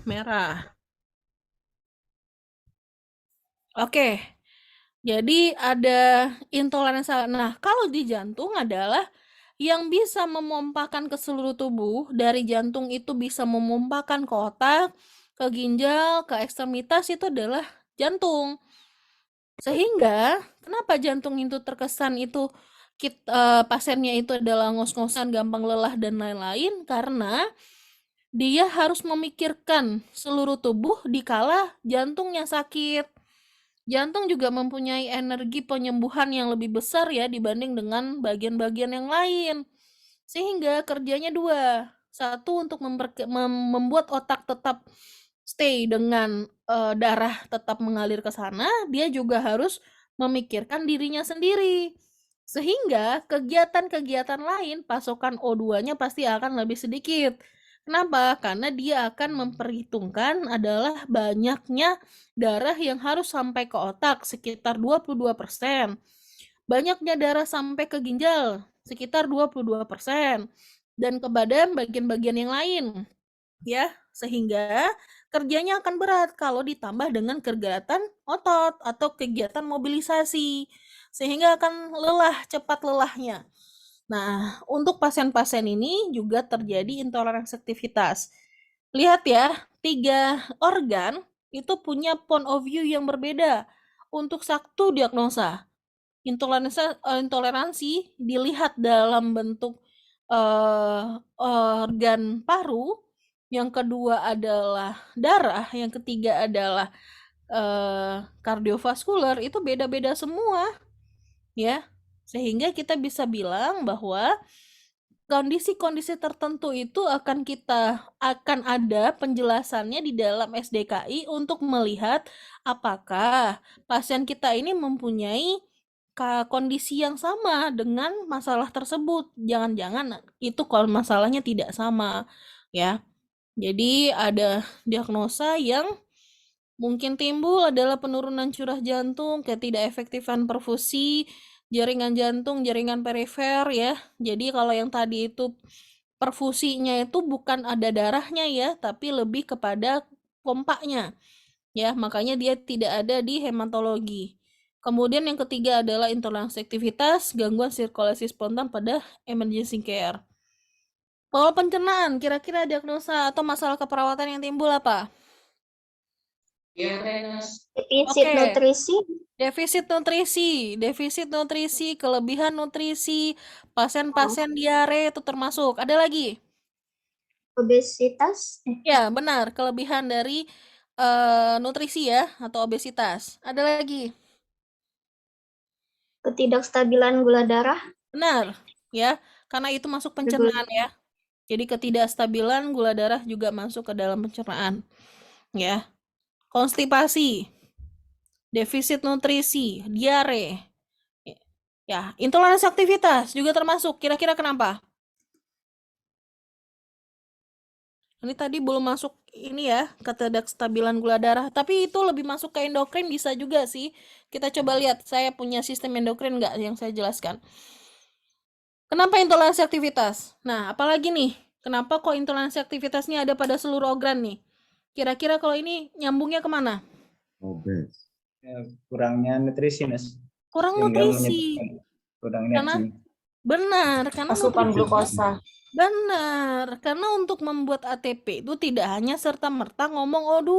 Merah. Oke. Jadi ada intoleransi. Nah, kalau di jantung adalah yang bisa memompakan ke seluruh tubuh, dari jantung itu bisa memompakan ke otak, ke ginjal, ke ekstremitas itu adalah jantung. Sehingga kenapa jantung itu terkesan itu pasiennya itu adalah ngos-ngosan, gampang lelah dan lain-lain, karena dia harus memikirkan seluruh tubuh dikala jantungnya sakit. Jantung juga mempunyai energi penyembuhan yang lebih besar ya dibanding dengan bagian-bagian yang lain. Sehingga kerjanya dua. Satu untuk membuat otak tetap stay dengan darah tetap mengalir ke sana, dia juga harus memikirkan dirinya sendiri. Sehingga kegiatan-kegiatan lain pasokan O2-nya pasti akan lebih sedikit. Kenapa? Karena dia akan memperhitungkan adalah banyaknya darah yang harus sampai ke otak sekitar 22%. Banyaknya darah sampai ke ginjal sekitar 22%. Dan ke badan bagian-bagian yang lain. Ya, sehingga kerjanya akan berat kalau ditambah dengan kegiatan otot atau kegiatan mobilisasi. Sehingga akan lelah, cepat lelahnya. Nah, untuk pasien-pasien ini juga terjadi intoleransi aktivitas. Lihat ya, 3 organ itu punya point of view yang berbeda untuk satu diagnosa. Intoleransi dilihat dalam bentuk organ paru, yang kedua adalah darah, yang ketiga adalah kardiovaskular, itu beda-beda semua ya. Sehingga kita bisa bilang bahwa kondisi-kondisi tertentu itu akan ada penjelasannya di dalam SDKI untuk melihat apakah pasien kita ini mempunyai kondisi yang sama dengan masalah tersebut. Jangan-jangan itu kalau masalahnya tidak sama ya. Jadi ada diagnosa yang mungkin timbul adalah penurunan curah jantung, ketidakefektifan perfusi, jaringan jantung, jaringan perifer ya. Jadi kalau yang tadi itu perfusinya itu bukan ada darahnya ya, tapi lebih kepada pompanya. Ya, makanya dia tidak ada di hematologi. Kemudian yang ketiga adalah intoleransi aktivitas, gangguan sirkulasi spontan pada emergency care. Pola pencernaan, kira-kira diagnosa atau masalah keperawatan yang timbul apa? Defisit Oke, nutrisi, defisit nutrisi, kelebihan nutrisi, pasien-pasien diare itu termasuk. Ada lagi? obesitas, Ya, benar, kelebihan dari nutrisi ya, atau obesitas. Ada lagi? ketidakstabilan gula darah, Benar, ya, karena itu masuk pencernaan ya. Jadi ketidakstabilan gula darah juga masuk ke dalam pencernaan, ya. Konstipasi, defisit nutrisi, diare, ya, intoleransi aktivitas juga termasuk. Kira-kira kenapa? Ini tadi belum masuk ini ya, ketidakstabilan gula darah. Tapi itu lebih masuk ke endokrin bisa juga sih. Kita coba lihat, saya punya sistem endokrin nggak yang saya jelaskan. Kenapa intoleransi aktivitas? Nah, apalagi nih? Kenapa kok intoleransi aktivitasnya ada pada seluruh organ nih? Kira-kira kalau ini nyambungnya kemana? Obes. Kurangnya nutrisi, Mas. Kurang Sehingga nutrisi. menyebabkan kurang Karena energi. benar, karena asupan nutrisi. glukosa. Benar, karena untuk membuat ATP itu tidak hanya serta-merta ngomong O2.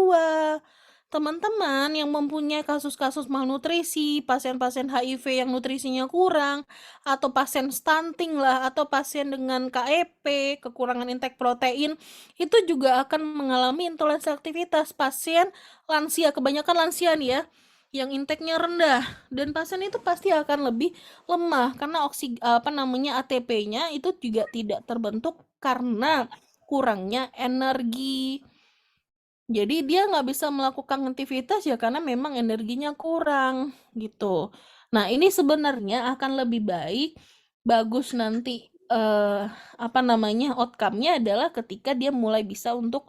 Teman-teman yang mempunyai kasus-kasus malnutrisi, pasien-pasien HIV yang nutrisinya kurang, atau pasien stunting lah, atau pasien dengan KEP, kekurangan intake protein, itu juga akan mengalami intoleransi aktivitas. Pasien lansia, kebanyakan lansia nih ya, yang intake-nya rendah, dan pasien itu pasti akan lebih lemah karena ATP-nya itu juga tidak terbentuk karena kurangnya energi. Jadi dia nggak bisa melakukan aktivitas ya karena memang energinya kurang gitu. Nah, ini sebenarnya akan lebih bagus nanti outcome-nya adalah ketika dia mulai bisa untuk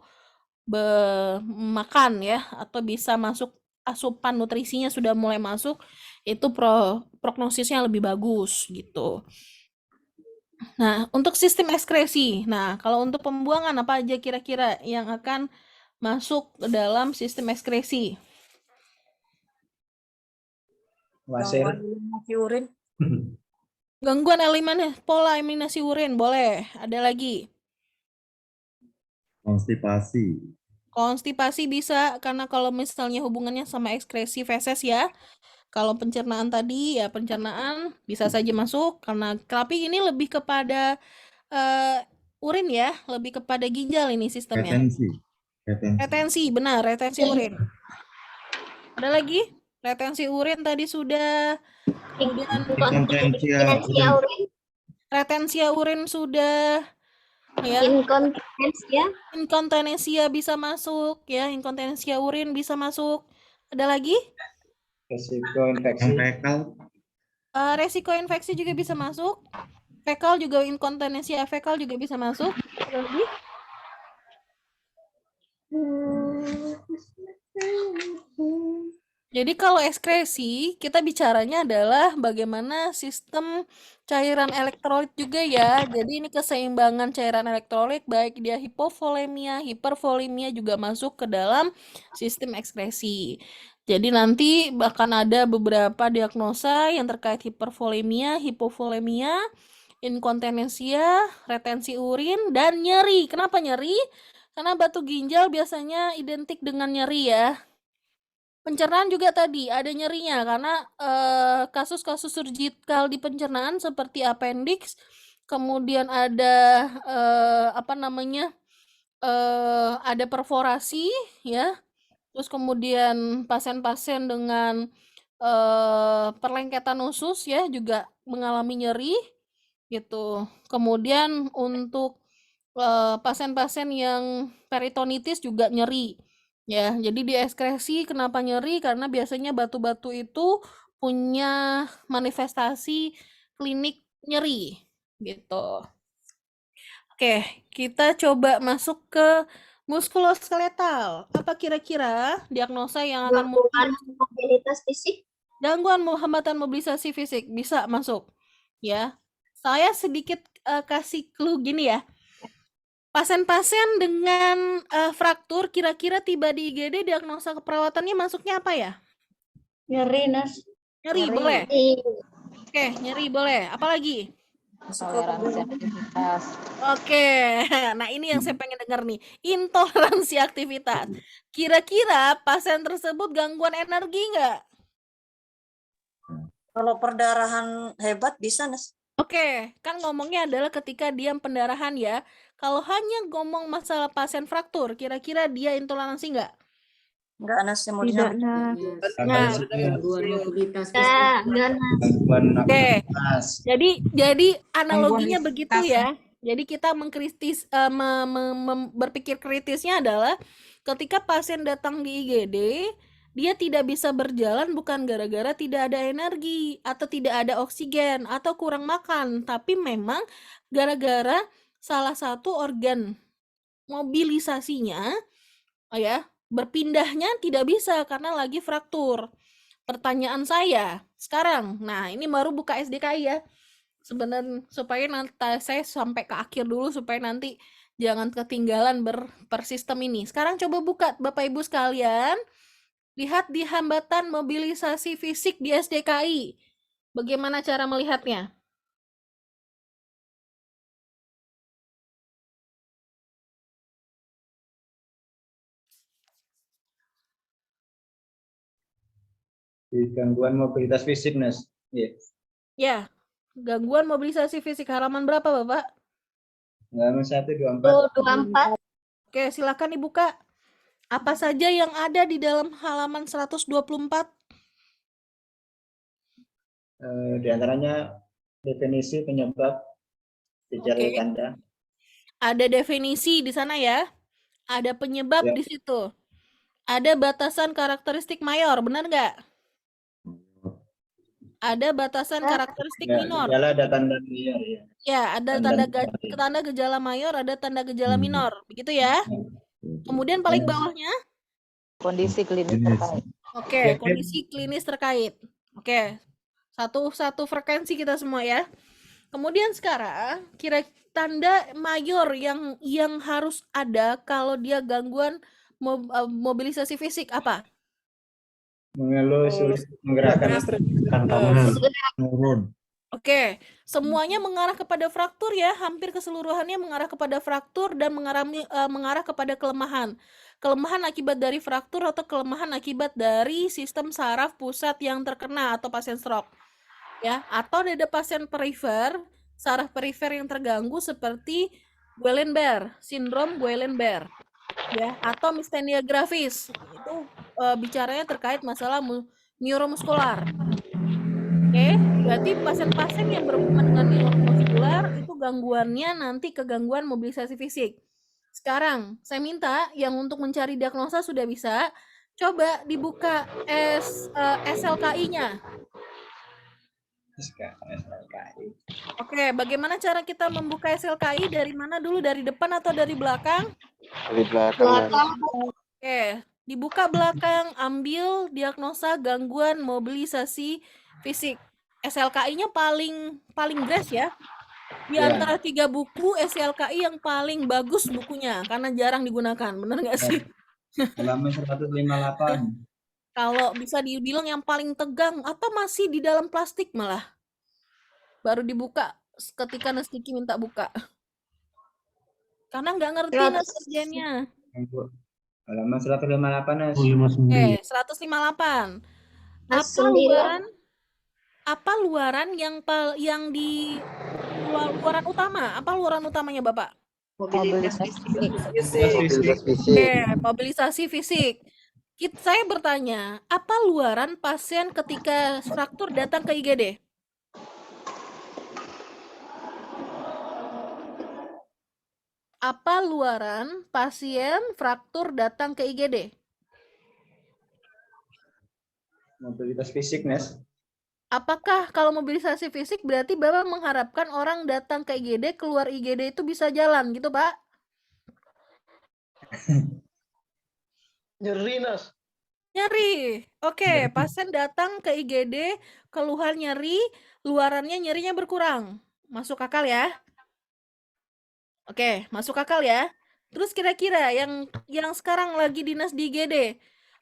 makan ya, atau bisa masuk asupan nutrisinya sudah mulai masuk, itu prognosisnya lebih bagus gitu. Nah, untuk sistem ekskresi. Nah, kalau untuk pembuangan apa aja kira-kira yang akan masuk ke dalam sistem ekskresi? Wasir. Eliminasi urin. Gangguan pola eliminasi urin, boleh. Ada lagi. Konstipasi. Konstipasi bisa, karena kalau misalnya hubungannya sama ekskresi feses ya. Kalau pencernaan tadi, ya pencernaan bisa saja masuk, tapi ini lebih kepada urin ya, lebih kepada ginjal ini sistemnya. Retensi, benar, retensi urin. Ada lagi? Retensi urin tadi sudah. Kemudian retensia urin sudah. Ya. Inkontinensia bisa masuk ya, inkontinensia urin bisa masuk. Ada lagi? Resiko infeksi. Resiko infeksi juga bisa masuk. Fekal juga, inkontinensia fekal juga bisa masuk. Ada lagi? Jadi kalau ekskresi, kita bicaranya adalah bagaimana sistem cairan elektrolit juga ya. Jadi ini keseimbangan cairan elektrolit, baik dia hipovolemia, hipervolemia juga masuk ke dalam sistem ekskresi. Jadi nanti bahkan ada beberapa diagnosa yang terkait hipervolemia, hipovolemia, inkontinensia, retensi urin, dan nyeri. Kenapa nyeri? Karena batu ginjal biasanya identik dengan nyeri ya. Pencernaan juga tadi ada nyerinya karena kasus-kasus surgikal di pencernaan seperti appendix, kemudian ada ada perforasi ya, terus kemudian pasien-pasien dengan perlengketan usus ya juga mengalami nyeri gitu. Kemudian untuk pasien-pasien yang peritonitis juga nyeri. Ya, jadi di ekskresi kenapa nyeri? Karena biasanya batu-batu itu punya manifestasi klinik nyeri, gitu. Oke, kita coba masuk ke muskuloskeletal. Apa kira-kira diagnosa yang akan Gangguan mobilitas fisik. Gangguan hambatan mobilisasi fisik bisa masuk, ya. Saya sedikit kasih clue gini ya. Pasien-pasien dengan fraktur kira-kira tiba di IGD, diagnosa keperawatannya masuknya apa ya? Nyeri, Nas. Nyeri, boleh. Oke, nyeri boleh. Apalagi? Toleransi aktivitas. Oke, nah ini yang saya pengen dengar nih. Intoleransi aktivitas. Kira-kira pasien tersebut gangguan energi nggak? Kalau perdarahan hebat bisa, Nas. Oke, kan ngomongnya adalah ketika dia pendarahan ya. Kalau hanya ngomong masalah pasien fraktur, kira-kira dia intoleransi nggak? Enggak, Nas, yang mau Tidak, disampaikan. Nas. Gangguan mobilitas Enggak, Nas. Gangguan Oke. nafas. Jadi analoginya Gangguan begitu ya. Jadi kita berpikir kritisnya adalah ketika pasien datang di IGD, dia tidak bisa berjalan bukan gara-gara tidak ada energi atau tidak ada oksigen atau kurang makan, tapi memang gara-gara salah satu organ mobilisasinya ya berpindahnya tidak bisa karena lagi fraktur. Pertanyaan saya sekarang, nah ini baru buka SDKI ya. Sebenarnya supaya nanti saya sampai ke akhir dulu supaya nanti jangan ketinggalan bersistem ini. Sekarang coba buka Bapak Ibu sekalian, lihat di hambatan mobilisasi fisik di SDKI. Bagaimana cara melihatnya? Di gangguan mobilitas fisik, Nas. Iya. Ya, gangguan mobilisasi fisik halaman berapa Bapak? Halaman 124. 24. Oke, silakan dibuka. Apa saja yang ada di dalam halaman 124? Di antaranya definisi penyebab gejala Oke. tanda. Ada definisi di sana ya. Ada penyebab Ya. di situ. Ada batasan karakteristik mayor, benar nggak? Ada batasan karakteristik Ya, minor. gejala ada tanda minor ya. Ya, ada tanda gejala mayor, ada tanda gejala minor, begitu ya. Kemudian paling bawahnya, Kondisi klinis terkait. oke, kondisi klinis terkait. Oke, satu frekuensi kita semua ya. Kemudian sekarang kira tanda mayor yang harus ada kalau dia gangguan mobilisasi fisik apa? Mengeluh, sulit menggerakkan. Menurun. Oke, semuanya mengarah kepada fraktur ya, hampir keseluruhannya mengarah kepada fraktur dan mengarah kepada kelemahan. Kelemahan akibat dari fraktur atau kelemahan akibat dari sistem saraf pusat yang terkena atau pasien stroke. Ya, atau ada pasien perifer, saraf perifer yang terganggu seperti Guillain-Barré, sindrom Guillain-Barré. Ya, atau mistenia gravis. Itu bicaranya terkait masalah neuromuskular. Oke, berarti pasien-pasien yang berhubungan dengan neuromuskular itu gangguannya nanti ke gangguan mobilisasi fisik. Sekarang, saya minta yang untuk mencari diagnosa sudah bisa, coba dibuka SLKI-nya. SLKI. Oke, bagaimana cara kita membuka SLKI? Dari mana dulu? Dari depan atau dari belakang? Dari belakang. Oke, dibuka belakang, ambil diagnosa gangguan mobilisasi fisik. SLKI-nya paling beres ya. Di Ya. antara 3 buku SLKI yang paling bagus bukunya karena jarang digunakan. Benar nggak sih? Halaman 158. Kalau bisa dibilang yang paling tegang atau masih di dalam plastik malah. Baru dibuka ketika Nastiki minta buka. Karena nggak ngerti ngerjainnya. Halaman 158, Nas. 59. 158. Nas 9. Apa luaran yang di luaran utama? Apa luaran utamanya, Bapak? Mobilisasi fisik. Mobilisasi fisik. Saya bertanya, apa luaran pasien ketika fraktur datang ke IGD? Apa luaran pasien fraktur datang ke IGD? Mobilitas fisik, Nas. Apakah kalau mobilisasi fisik berarti Bapak mengharapkan orang datang ke IGD, keluar IGD itu bisa jalan gitu, Pak? Nyeri, Nas. Nyeri. Oke, pasien datang ke IGD, keluhan nyeri, luarannya nyerinya berkurang. Masuk akal ya? Oke, masuk akal ya. Terus kira-kira yang sekarang lagi dinas di IGD,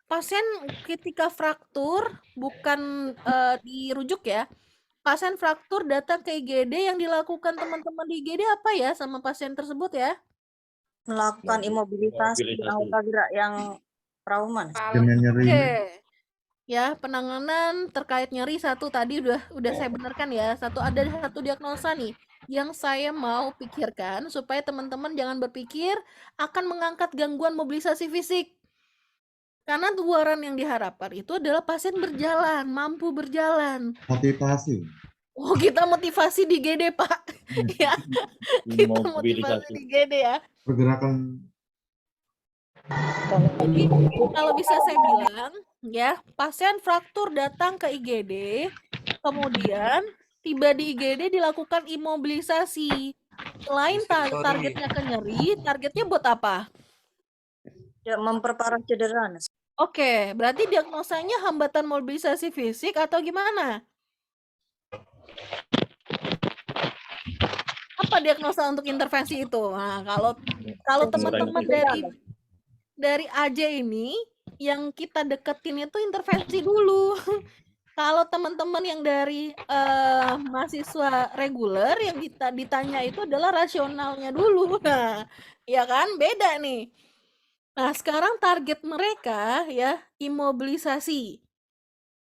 pasien ketika fraktur bukan dirujuk ya. Pasien fraktur datang ke IGD, yang dilakukan teman-teman di IGD apa ya sama pasien tersebut ya? Melakukan imobilisasi anggota gerak yang trauma. Oke. Ya, penanganan terkait nyeri satu tadi udah saya benarkan ya. Ada satu diagnosa nih yang saya mau pikirkan supaya teman-teman jangan berpikir akan mengangkat gangguan mobilisasi fisik. Karena luaran yang diharapkan itu adalah pasien berjalan, mampu berjalan. Motivasi. Oh, kita motivasi di GD, Pak. Ya. Kita motivasi di GD ya. Pergerakan. Jadi, kalau bisa saya bilang, ya, pasien fraktur datang ke IGD, kemudian tiba di IGD dilakukan imobilisasi. Selain targetnya ke nyeri, targetnya buat apa? Ya, memperparah cedera. Oke, berarti diagnosanya hambatan mobilisasi fisik atau gimana? Apa diagnosa untuk intervensi itu? Nah, kalau teman-teman dari AJ ini yang kita deketin itu intervensi dulu. Kalau teman-teman yang dari mahasiswa reguler yang ditanya itu adalah rasionalnya dulu. Nah, ya kan beda nih. Nah, sekarang target mereka ya imobilisasi.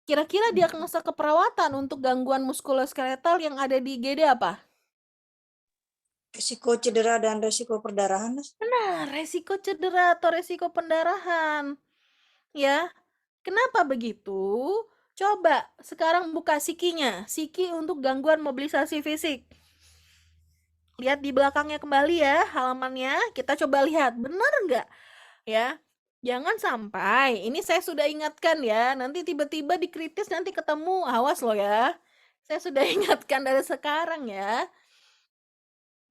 Kira-kira diagnosa keperawatan untuk gangguan muskuloskeletal yang ada di IGD apa? Risiko cedera dan risiko perdarahan. Nah, resiko cedera atau resiko pendarahan. Ya, kenapa begitu? Coba sekarang buka Psikinya. Psiki untuk gangguan mobilisasi fisik. Lihat di belakangnya kembali ya, halamannya. Kita coba lihat, benar nggak? Ya, jangan sampai, ini saya sudah ingatkan ya, nanti tiba-tiba dikritis nanti ketemu, awas loh ya. Saya sudah ingatkan dari sekarang ya.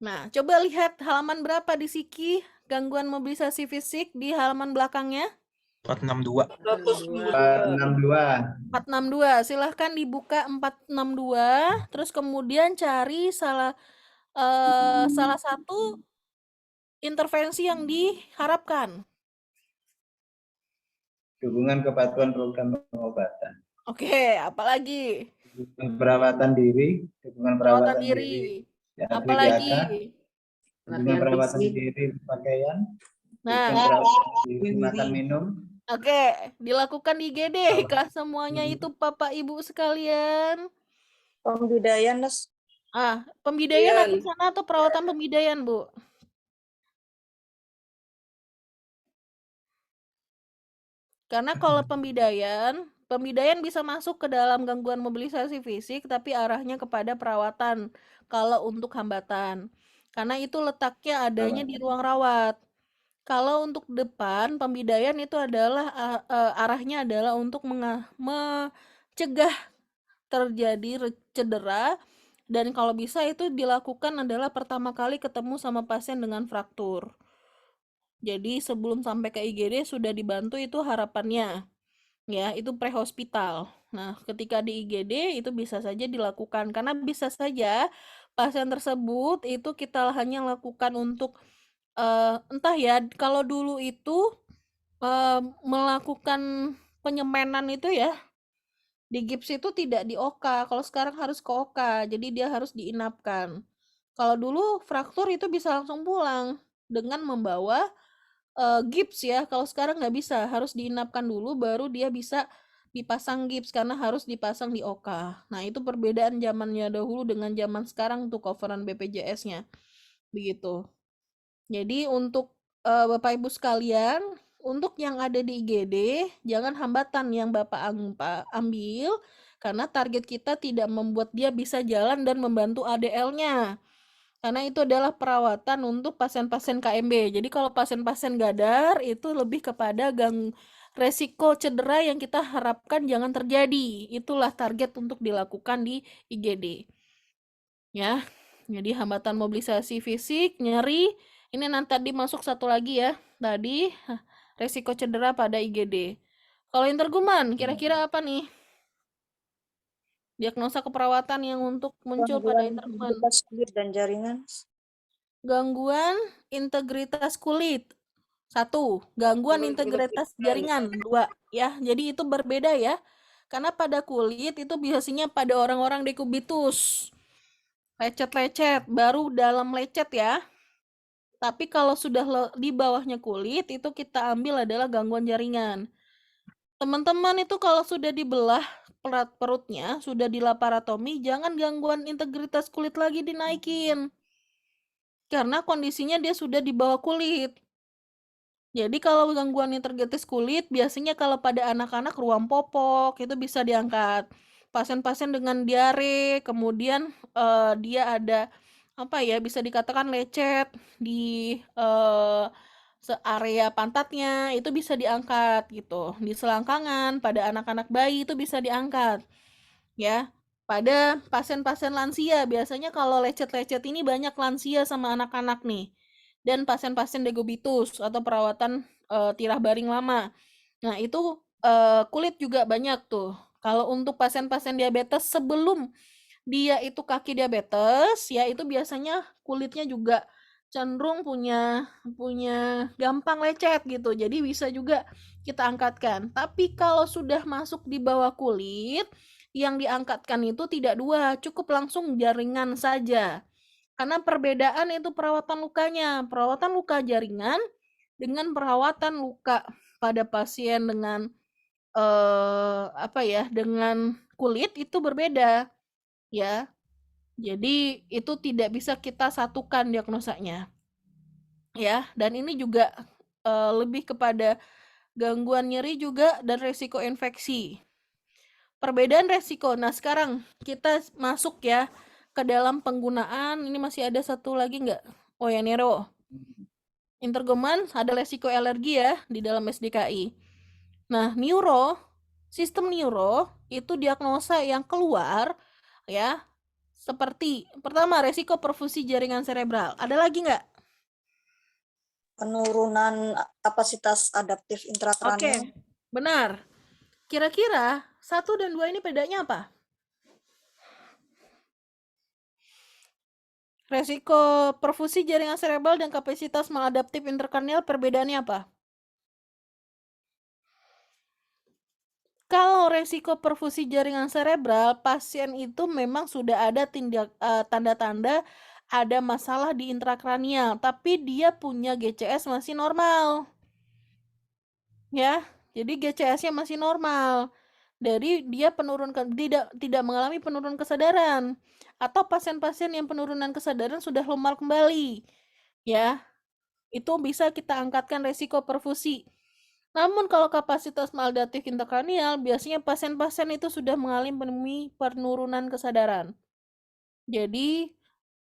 Nah, coba lihat halaman berapa di Psiki, gangguan mobilisasi fisik di halaman belakangnya. 462. 462. Silahkan dibuka 462, terus kemudian cari salah satu intervensi yang diharapkan. dukungan kepatuhan program pengobatan, Oke, apalagi? dukungan perawatan diri, dukungan Perawatan perawatan diri diri. ahli Apalagi? data, dukungan perawatan diri pakaian, dukungan Nah, perawatan diri makan minum, oke, dilakukan di IGD kah semuanya itu Bapak Ibu sekalian? Pembidayaan, Nes. Pembidayaan ada di sana atau perawatan pembidayaan, Bu? Karena kalau pembidayaan bisa masuk ke dalam gangguan mobilisasi fisik tapi arahnya kepada perawatan kalau untuk hambatan. Karena itu letaknya adanya di ruang rawat. Kalau untuk depan pembidayaan itu adalah arahnya adalah untuk mencegah terjadi cedera, dan kalau bisa itu dilakukan adalah pertama kali ketemu sama pasien dengan fraktur. Jadi sebelum sampai ke IGD sudah dibantu itu harapannya. Ya, itu pre-hospital. Nah, ketika di IGD itu bisa saja dilakukan karena bisa saja pasien tersebut itu kita hanya lakukan untuk entah ya, kalau dulu itu melakukan penyemanan itu ya di gips itu tidak di OK, kalau sekarang harus ke OK, jadi dia harus diinapkan. Kalau dulu fraktur itu bisa langsung pulang dengan membawa gips ya, kalau sekarang nggak bisa, harus diinapkan dulu baru dia bisa dipasang gips karena harus dipasang di OK. Nah, itu perbedaan zamannya dahulu dengan zaman sekarang tuh coveran BPJS-nya. Begitu. Jadi untuk Bapak Ibu sekalian, untuk yang ada di IGD, jangan hambatan yang Bapak ambil karena target kita tidak membuat dia bisa jalan dan membantu ADL-nya. Karena itu adalah perawatan untuk pasien-pasien KMB. Jadi kalau pasien-pasien gadar itu lebih kepada resiko cedera yang kita harapkan jangan terjadi. Itulah target untuk dilakukan di IGD. Ya. Jadi hambatan mobilisasi fisik, nyeri. Ini nanti tadi masuk satu lagi ya. Tadi resiko cedera pada IGD. Kalau interguman kira-kira apa nih? Diagnosa keperawatan yang untuk muncul pada Gangguan interguman. integritas kulit dan jaringan. Gangguan integritas kulit. 1. Gangguan integritas jaringan. 2. Ya, jadi itu berbeda ya. Karena pada kulit itu biasanya pada orang-orang dekubitus. Lecet-lecet, baru dalam lecet ya. Tapi kalau sudah di bawahnya kulit itu kita ambil adalah gangguan jaringan. Teman-teman itu kalau sudah dibelah perutnya, sudah di laparotomi, jangan gangguan integritas kulit lagi dinaikin. Karena kondisinya dia sudah di bawah kulit. Jadi kalau gangguan integritas kulit biasanya kalau pada anak-anak ruam popok itu bisa diangkat. Pasien-pasien dengan diare, kemudian dia ada apa ya, bisa dikatakan lecet di area pantatnya itu bisa diangkat gitu. Di selangkangan pada anak-anak bayi itu bisa diangkat. Ya. Pada pasien-pasien lansia biasanya kalau lecet-lecet ini banyak lansia sama anak-anak nih. Dan pasien-pasien degobitus atau perawatan tirah baring lama. Nah, itu kulit juga banyak tuh. Kalau untuk pasien-pasien diabetes sebelum dia itu kaki diabetes, ya itu biasanya kulitnya juga cenderung punya gampang lecet gitu. Jadi bisa juga kita angkatkan. Tapi kalau sudah masuk di bawah kulit, yang diangkatkan itu tidak 2, cukup langsung jaringan saja. Karena perbedaan itu perawatan lukanya. Perawatan luka jaringan dengan perawatan luka pada pasien dengan dengan kulit itu berbeda, ya. Jadi itu tidak bisa kita satukan diagnosanya. Ya, dan ini juga lebih kepada gangguan nyeri juga dan resiko infeksi. Perbedaan resiko. Nah, sekarang kita masuk ya ke dalam penggunaan. Ini masih ada satu lagi nggak? Oh ya, Nero. Intergoman ada resiko alergi ya di dalam SDKI. Nah, sistem neuro itu diagnosa yang keluar ya seperti pertama resiko perfusi jaringan serebral. Ada lagi nggak? Penurunan kapasitas adaptif intrakranial. Oke, benar. Kira-kira 1 dan 2 ini bedanya apa? Resiko perfusi jaringan serebral dan kapasitas maladaptif intrakranial perbedaannya apa? Kalau resiko perfusi jaringan serebral, pasien itu memang sudah ada tanda-tanda ada masalah di intrakranial, tapi dia punya GCS masih normal. Ya, jadi GCS-nya masih normal. Dari dia tidak mengalami penurunan kesadaran, atau pasien-pasien yang penurunan kesadaran sudah normal kembali. Ya, itu bisa kita angkatkan resiko perfusi. Namun kalau kapasitas maladaptif intrakranial, biasanya pasien-pasien itu sudah mengalami penurunan kesadaran. Jadi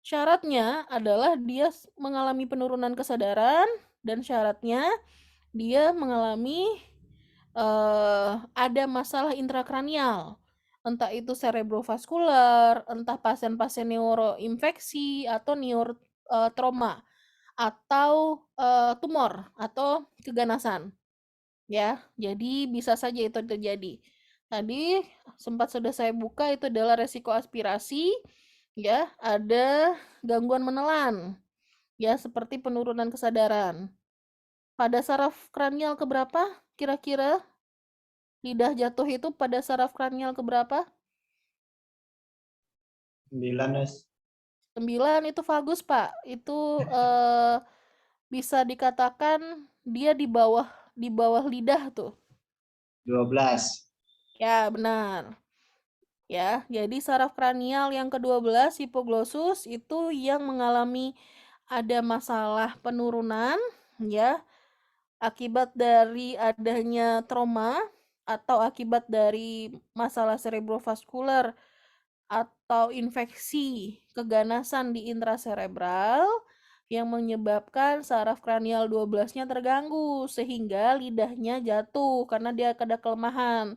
syaratnya adalah dia mengalami penurunan kesadaran, dan syaratnya dia mengalami ada masalah intrakranial. Entah itu cerebrovaskular, entah pasien-pasien neuroinfeksi atau trauma, atau tumor atau keganasan. Ya, jadi bisa saja itu terjadi. Tadi sempat sudah saya buka, itu adalah resiko aspirasi, ya, ada gangguan menelan, ya, seperti penurunan kesadaran. Pada saraf kranial keberapa kira-kira? Lidah jatuh itu pada saraf kranial keberapa? 9, Nes. 9 itu vagus, Pak. Itu bisa dikatakan dia di bawah lidah tuh. 12. Ya, benar. Ya, jadi saraf kranial yang ke-12 hipoglossus itu yang mengalami ada masalah penurunan, ya, akibat dari adanya trauma atau akibat dari masalah cerebrovaskular atau infeksi keganasan di intraserebral yang menyebabkan saraf kranial 12-nya terganggu sehingga lidahnya jatuh karena dia ada kelemahan.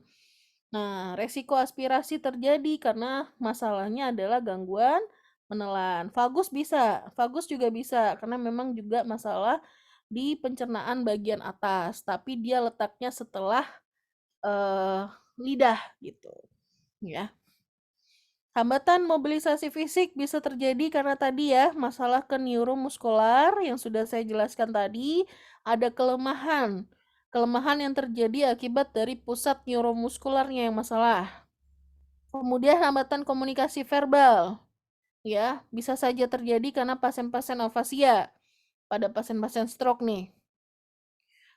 Nah, resiko aspirasi terjadi karena masalahnya adalah gangguan menelan. Vagus juga bisa karena memang juga masalah di pencernaan bagian atas, tapi dia letaknya setelah lidah gitu, ya. Hambatan mobilisasi fisik bisa terjadi karena tadi ya, masalah ke neuromuskular yang sudah saya jelaskan tadi, ada kelemahan. Kelemahan yang terjadi akibat dari pusat neuromuskularnya yang masalah. Kemudian hambatan komunikasi verbal. Ya, bisa saja terjadi karena pasien-pasien afasia. Pada pasien-pasien stroke nih.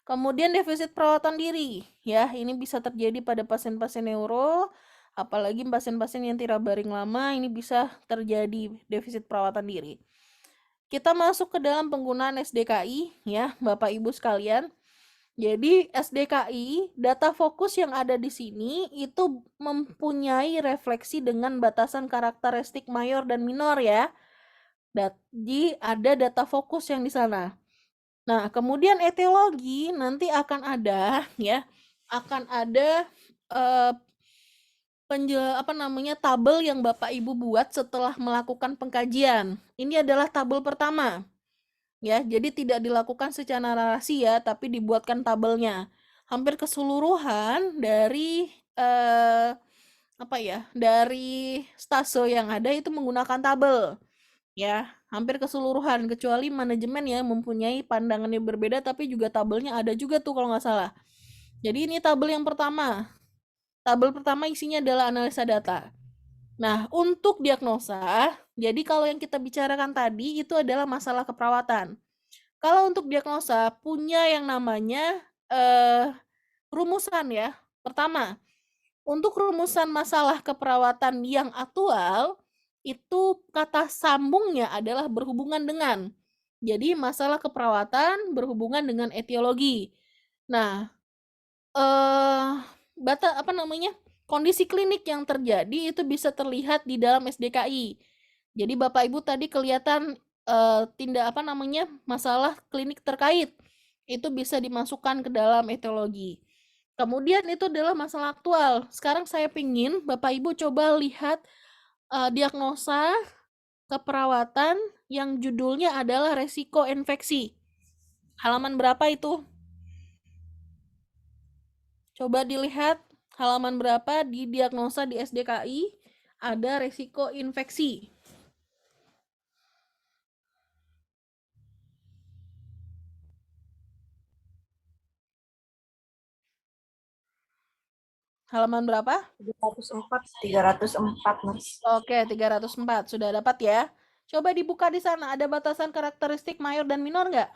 Kemudian defisit perawatan diri, ya, ini bisa terjadi pada pasien-pasien neuro, apalagi pasien-pasien yang tidak baring lama, ini bisa terjadi defisit perawatan diri. Kita masuk ke dalam penggunaan SDKI, ya, Bapak Ibu sekalian. Jadi SDKI, data fokus yang ada di sini itu mempunyai refleksi dengan batasan karakteristik mayor dan minor ya. Jadi ada data fokus yang di sana. Nah, kemudian etiologi nanti akan ada ya, akan ada tabel yang Bapak Ibu buat setelah melakukan pengkajian. Ini adalah tabel pertama. Ya, jadi tidak dilakukan secara narasi ya, tapi dibuatkan tabelnya. Hampir keseluruhan dari dari stase yang ada itu menggunakan tabel. Ya, hampir keseluruhan kecuali manajemen ya mempunyai pandangan yang berbeda, tapi juga tabelnya ada juga tuh kalau nggak salah. Jadi ini tabel yang pertama. Tabel pertama isinya adalah analisa data. Nah, untuk diagnosa, jadi kalau yang kita bicarakan tadi itu adalah masalah keperawatan. Kalau untuk diagnosa punya yang namanya rumusan ya. Pertama, untuk rumusan masalah keperawatan yang aktual, itu kata sambungnya adalah berhubungan dengan. Jadi masalah keperawatan berhubungan dengan etiologi. Nah, kondisi klinik yang terjadi itu bisa terlihat di dalam SDKI. Jadi Bapak Ibu tadi kelihatan masalah klinik terkait. Itu bisa dimasukkan ke dalam etiologi. Kemudian itu adalah masalah aktual. Sekarang saya pingin Bapak Ibu coba lihat diagnosa keperawatan yang judulnya adalah resiko infeksi. Halaman berapa itu? Coba dilihat halaman berapa di diagnosa di SDKI ada resiko infeksi. Halaman berapa? 304, Mas. Oke, 304. Sudah dapat ya? Coba dibuka di sana. Ada batasan karakteristik mayor dan minor nggak?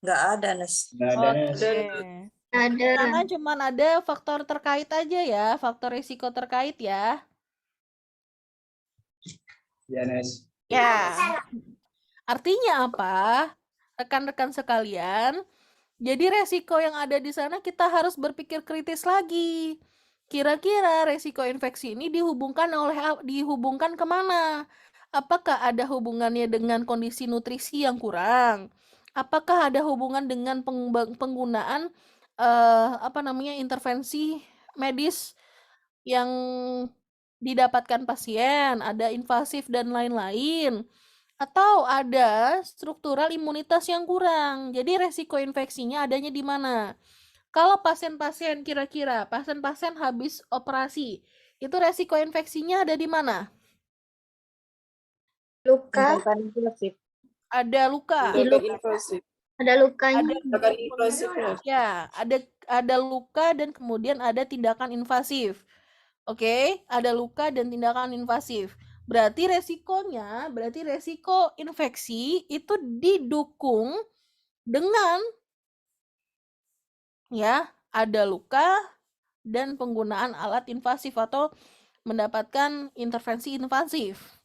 Nggak ada, Nes. Nggak ada, Nes. Oke. Ada. Karena cuma ada faktor terkait aja ya, faktor risiko terkait ya. Ya, Nes. Ya. Artinya apa? Rekan-rekan sekalian, jadi resiko yang ada di sana kita harus berpikir kritis lagi. Kira-kira resiko infeksi ini dihubungkan kemana? Apakah ada hubungannya dengan kondisi nutrisi yang kurang? Apakah ada hubungan dengan penggunaan intervensi medis yang didapatkan pasien, ada invasif dan lain-lain, atau ada struktural imunitas yang kurang. Jadi resiko infeksinya adanya di mana? Kalau pasien-pasien kira-kira pasien-pasien habis operasi, itu resiko infeksinya ada di mana? Luka. Ada luka. Ada lukanya. Ya, ada luka dan kemudian ada tindakan invasif. Oke, ada luka dan tindakan invasif. Berarti resiko infeksi itu didukung dengan ya, ada luka dan penggunaan alat invasif atau mendapatkan intervensi invasif.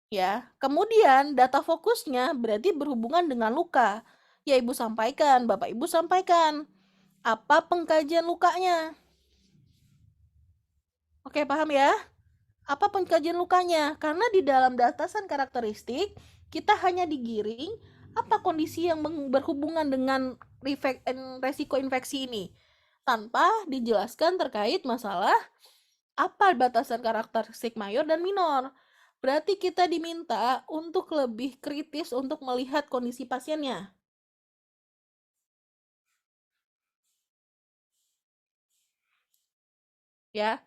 Ya, kemudian data fokusnya berarti berhubungan dengan luka. Ya, Ibu sampaikan, Bapak Ibu sampaikan. Apa pengkajian lukanya? Oke, paham ya? Apa pengkajian lukanya? Karena di dalam datasan karakteristik, kita hanya digiring apa kondisi yang berhubungan dengan resiko infeksi ini. Tanpa dijelaskan terkait masalah apa batasan karakteristik mayor dan minor. Berarti kita diminta untuk lebih kritis untuk melihat kondisi pasiennya. Ya,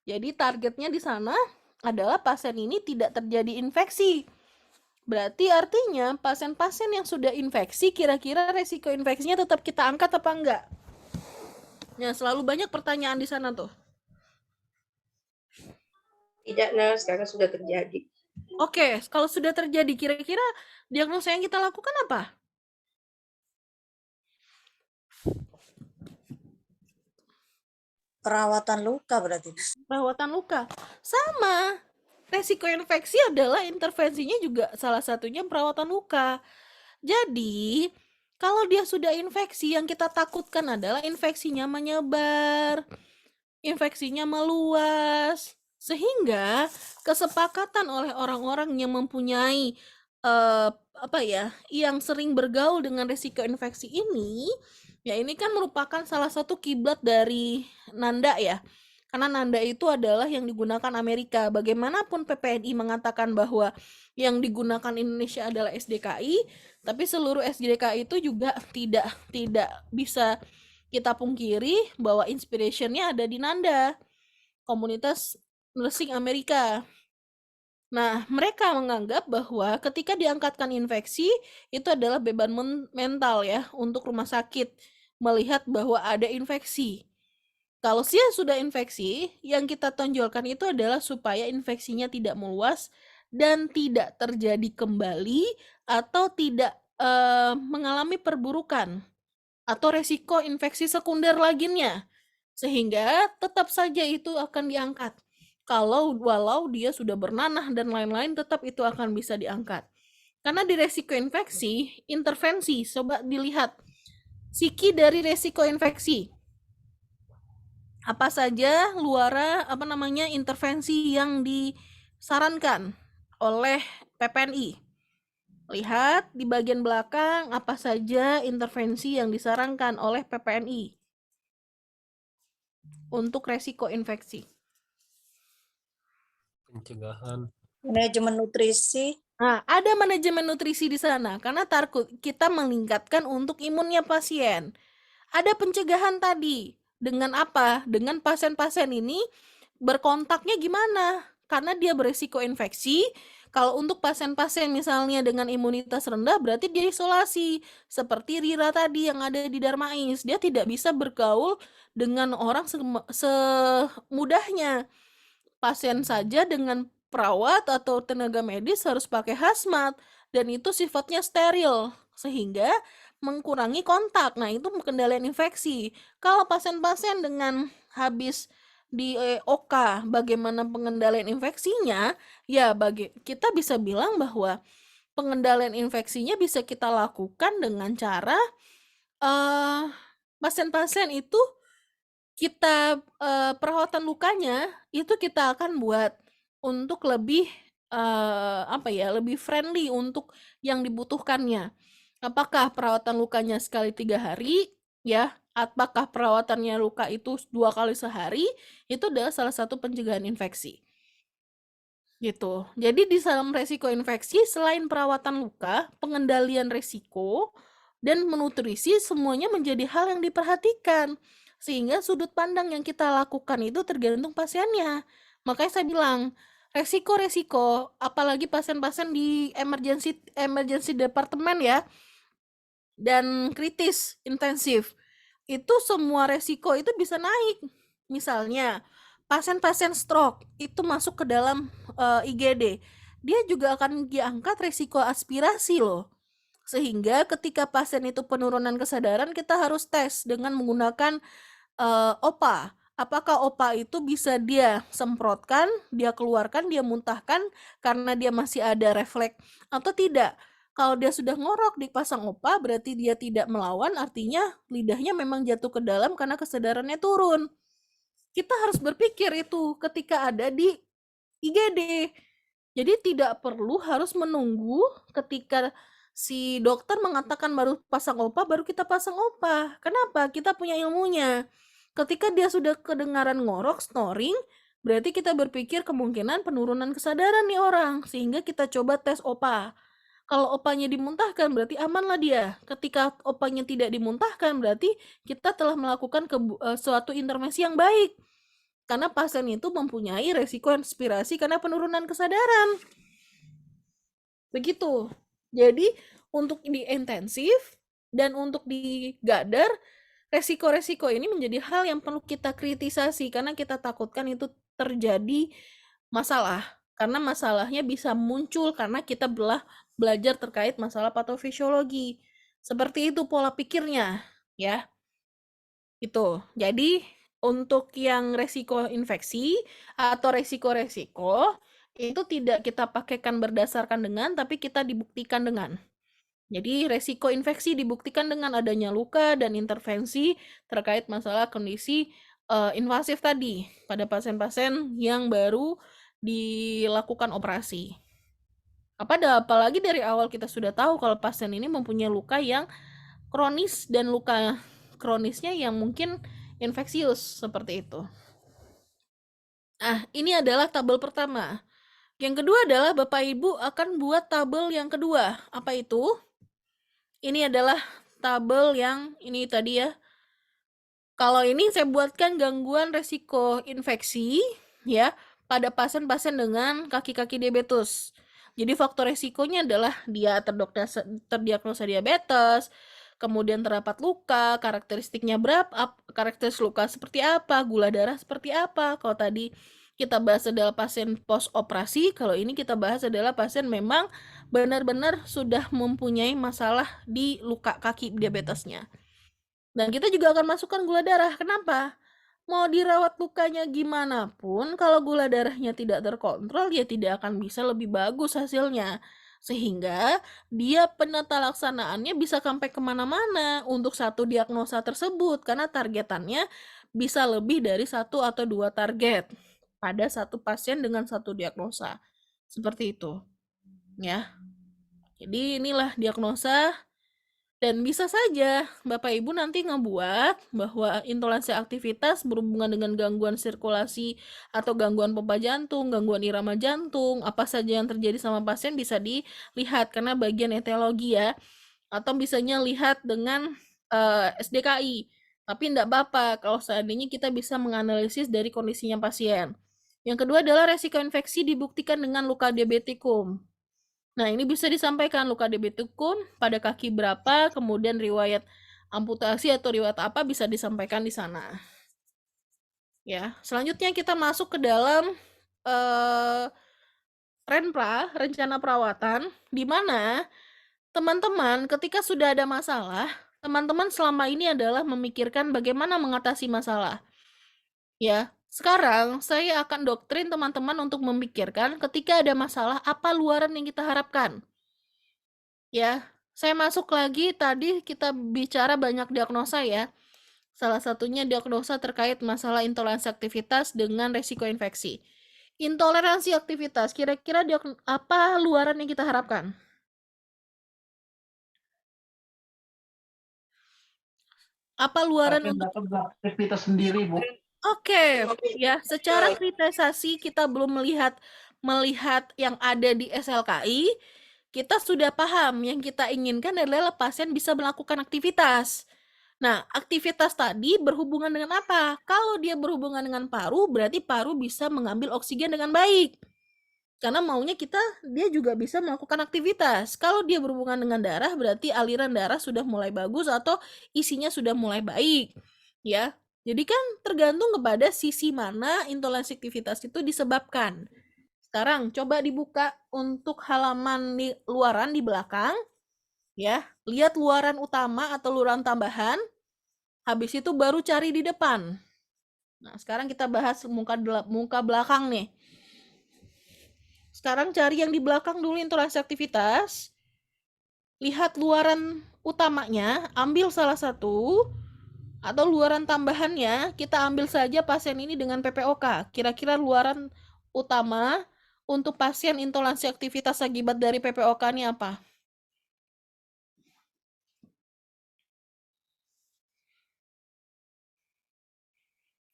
jadi targetnya di sana adalah pasien ini tidak terjadi infeksi. Berarti artinya pasien-pasien yang sudah infeksi, kira-kira resiko infeksinya tetap kita angkat apa enggak? Ya, selalu banyak pertanyaan di sana tuh. Tidak, Nes, karena sudah terjadi. Oke, kalau sudah terjadi, kira-kira diagnosa yang kita lakukan apa? Perawatan luka berarti. Perawatan luka. Sama. Resiko infeksi adalah intervensinya juga salah satunya perawatan luka. Jadi, kalau dia sudah infeksi, yang kita takutkan adalah infeksinya menyebar, infeksinya meluas, sehingga kesepakatan oleh orang-orang yang mempunyai yang sering bergaul dengan risiko infeksi ini, ya ini kan merupakan salah satu kiblat dari Nanda ya. Karena Nanda itu adalah yang digunakan Amerika. Bagaimanapun PPNI mengatakan bahwa yang digunakan Indonesia adalah SDKI, tapi seluruh SDKI itu juga tidak bisa kita pungkiri bahwa inspirationnya ada di Nanda, komunitas nursing Amerika. Nah, mereka menganggap bahwa ketika diangkatkan infeksi, itu adalah beban mental ya untuk rumah sakit melihat bahwa ada infeksi. Kalau dia sudah infeksi, yang kita tonjolkan itu adalah supaya infeksinya tidak meluas dan tidak terjadi kembali atau tidak mengalami perburukan atau resiko infeksi sekunder lainnya. Sehingga tetap saja itu akan diangkat. Walau dia sudah bernanah dan lain-lain, tetap itu akan bisa diangkat. Karena di resiko infeksi, intervensi, coba dilihat psiki dari resiko infeksi. Apa saja intervensi yang disarankan oleh PPNI. Lihat di bagian belakang apa saja intervensi yang disarankan oleh PPNI untuk resiko infeksi. Pencegahan. Manajemen nutrisi. Nah, ada manajemen nutrisi di sana karena kita meningkatkan untuk imunnya pasien. Ada pencegahan tadi. Dengan apa? Dengan pasien-pasien ini berkontaknya gimana? Karena dia beresiko infeksi, Kalau untuk pasien-pasien misalnya dengan imunitas rendah berarti dia isolasi. Seperti Rira tadi yang ada di Darmais, dia tidak bisa bergaul dengan orang semudahnya. Pasien saja dengan perawat atau tenaga medis harus pakai hazmat dan itu sifatnya steril sehingga mengurangi kontak. Nah, itu pengendalian infeksi. Kalau pasien-pasien dengan habis di OK, bagaimana pengendalian infeksinya? Ya, kita bisa bilang bahwa pengendalian infeksinya bisa kita lakukan dengan cara pasien-pasien itu kita perawatan lukanya itu kita akan buat untuk lebih lebih friendly untuk yang dibutuhkannya. Apakah perawatan lukanya sekali 3 hari, ya? Apakah perawatannya luka itu 2 kali sehari? Itu adalah salah satu pencegahan infeksi. Gitu. Jadi di dalam resiko infeksi selain perawatan luka, pengendalian resiko dan menutrisi semuanya menjadi hal yang diperhatikan. Sehingga sudut pandang yang kita lakukan itu tergantung pasiennya. Makanya saya bilang, resiko-resiko apalagi pasien-pasien di emergency department ya dan kritis intensif. Itu semua resiko itu bisa naik. Misalnya pasien-pasien stroke itu masuk ke dalam IGD, dia juga akan diangkat risiko aspirasi loh. Sehingga ketika pasien itu penurunan kesadaran, kita harus tes dengan menggunakan OPA. Apakah OPA itu bisa dia semprotkan, dia keluarkan, dia muntahkan karena dia masih ada refleks atau tidak. Kalau dia sudah ngorok dipasang OPA berarti dia tidak melawan, artinya lidahnya memang jatuh ke dalam karena kesadarannya turun. Kita harus berpikir itu ketika ada di IGD. Jadi tidak perlu harus menunggu ketika si dokter mengatakan baru pasang OPA, baru kita pasang OPA. Kenapa? Kita punya ilmunya. Ketika dia sudah kedengaran ngorok, snoring, berarti kita berpikir kemungkinan penurunan kesadaran nih orang. Sehingga kita coba tes OPA. Kalau OPA-nya dimuntahkan, berarti amanlah dia. Ketika OPA-nya tidak dimuntahkan, berarti kita telah melakukan suatu intervensi yang baik. Karena pasien itu mempunyai resiko aspirasi karena penurunan kesadaran. Begitu. Jadi, untuk di intensif dan untuk di gadar, resiko-resiko ini menjadi hal yang perlu kita kritisasi karena kita takutkan itu terjadi masalah. Karena masalahnya bisa muncul karena kita belajar terkait masalah patofisiologi. Seperti itu pola pikirnya, ya. Itu. Jadi, untuk yang resiko infeksi atau resiko-resiko itu tidak kita pakaikan berdasarkan dengan, tapi kita dibuktikan dengan. Jadi resiko infeksi dibuktikan dengan adanya luka dan intervensi terkait masalah kondisi invasif tadi pada pasien-pasien yang baru dilakukan operasi. Apalagi dari awal kita sudah tahu kalau pasien ini mempunyai luka yang kronis dan luka kronisnya yang mungkin infeksius seperti itu. Nah, ini adalah tabel pertama. Yang kedua adalah Bapak Ibu akan buat tabel yang kedua. Apa itu? Ini adalah tabel yang ini tadi ya. Kalau ini saya buatkan gangguan resiko infeksi ya pada pasien-pasien dengan kaki-kaki diabetes. Jadi faktor resikonya adalah dia terdiagnosa diabetes, kemudian terdapat luka, karakteristiknya berapa, karakteristik luka seperti apa, gula darah seperti apa. Kalau tadi kita bahas adalah pasien post operasi, kalau ini kita bahas adalah pasien memang benar-benar sudah mempunyai masalah di luka kaki diabetesnya. Dan kita juga akan masukkan gula darah. Kenapa? Mau dirawat lukanya gimana pun, kalau gula darahnya tidak terkontrol, dia tidak akan bisa lebih bagus hasilnya. Sehingga dia penata laksanaannya bisa sampai kemana-mana untuk satu diagnosa tersebut. Karena targetannya bisa lebih dari 1 atau 2 target pada satu pasien dengan satu diagnosa. Seperti itu. Ya. Jadi inilah diagnosa. Dan bisa saja Bapak Ibu nanti ngebuat bahwa intoleransi aktivitas berhubungan dengan gangguan sirkulasi atau gangguan pompa jantung, gangguan irama jantung, apa saja yang terjadi sama pasien bisa dilihat karena bagian etiologi ya. Atau bisanya lihat dengan SDKI. Tapi enggak apa-apa kalau seandainya kita bisa menganalisis dari kondisinya pasien. Yang kedua adalah resiko infeksi dibuktikan dengan luka diabetikum. Nah, ini bisa disampaikan luka diabetikum pada kaki berapa, kemudian riwayat amputasi atau riwayat apa bisa disampaikan di sana. Ya, selanjutnya kita masuk ke dalam Renpra, rencana perawatan, di mana teman-teman ketika sudah ada masalah, teman-teman selama ini adalah memikirkan bagaimana mengatasi masalah. Ya, sekarang saya akan doktrin teman-teman untuk memikirkan ketika ada masalah apa luaran yang kita harapkan. Ya, saya masuk lagi tadi kita bicara banyak diagnosa ya. Salah satunya diagnosa terkait masalah intoleransi aktivitas dengan resiko infeksi. Intoleransi aktivitas, kira-kira apa luaran yang kita harapkan? Apa luaran untuk aktivitas sendiri, Bu? Oke, ya, secara kritisasi kita belum melihat yang ada di SLKI, kita sudah paham yang kita inginkan adalah pasien bisa melakukan aktivitas. Nah, aktivitas tadi berhubungan dengan apa? Kalau dia berhubungan dengan paru, berarti paru bisa mengambil oksigen dengan baik. Karena maunya dia juga bisa melakukan aktivitas. Kalau dia berhubungan dengan darah, berarti aliran darah sudah mulai bagus atau isinya sudah mulai baik. Ya, jadi kan tergantung kepada sisi mana intoleransi aktivitas itu disebabkan. Sekarang coba dibuka untuk halaman di luaran di belakang. Ya, lihat luaran utama atau luaran tambahan. Habis itu baru cari di depan. Nah, sekarang kita bahas muka belakang nih. Sekarang cari yang di belakang dulu intoleransi aktivitas. Lihat luaran utamanya, ambil salah satu. Atau luaran tambahannya, kita ambil saja pasien ini dengan PPOK. Kira-kira luaran utama untuk pasien intoleransi aktivitas akibat dari PPOK ini apa?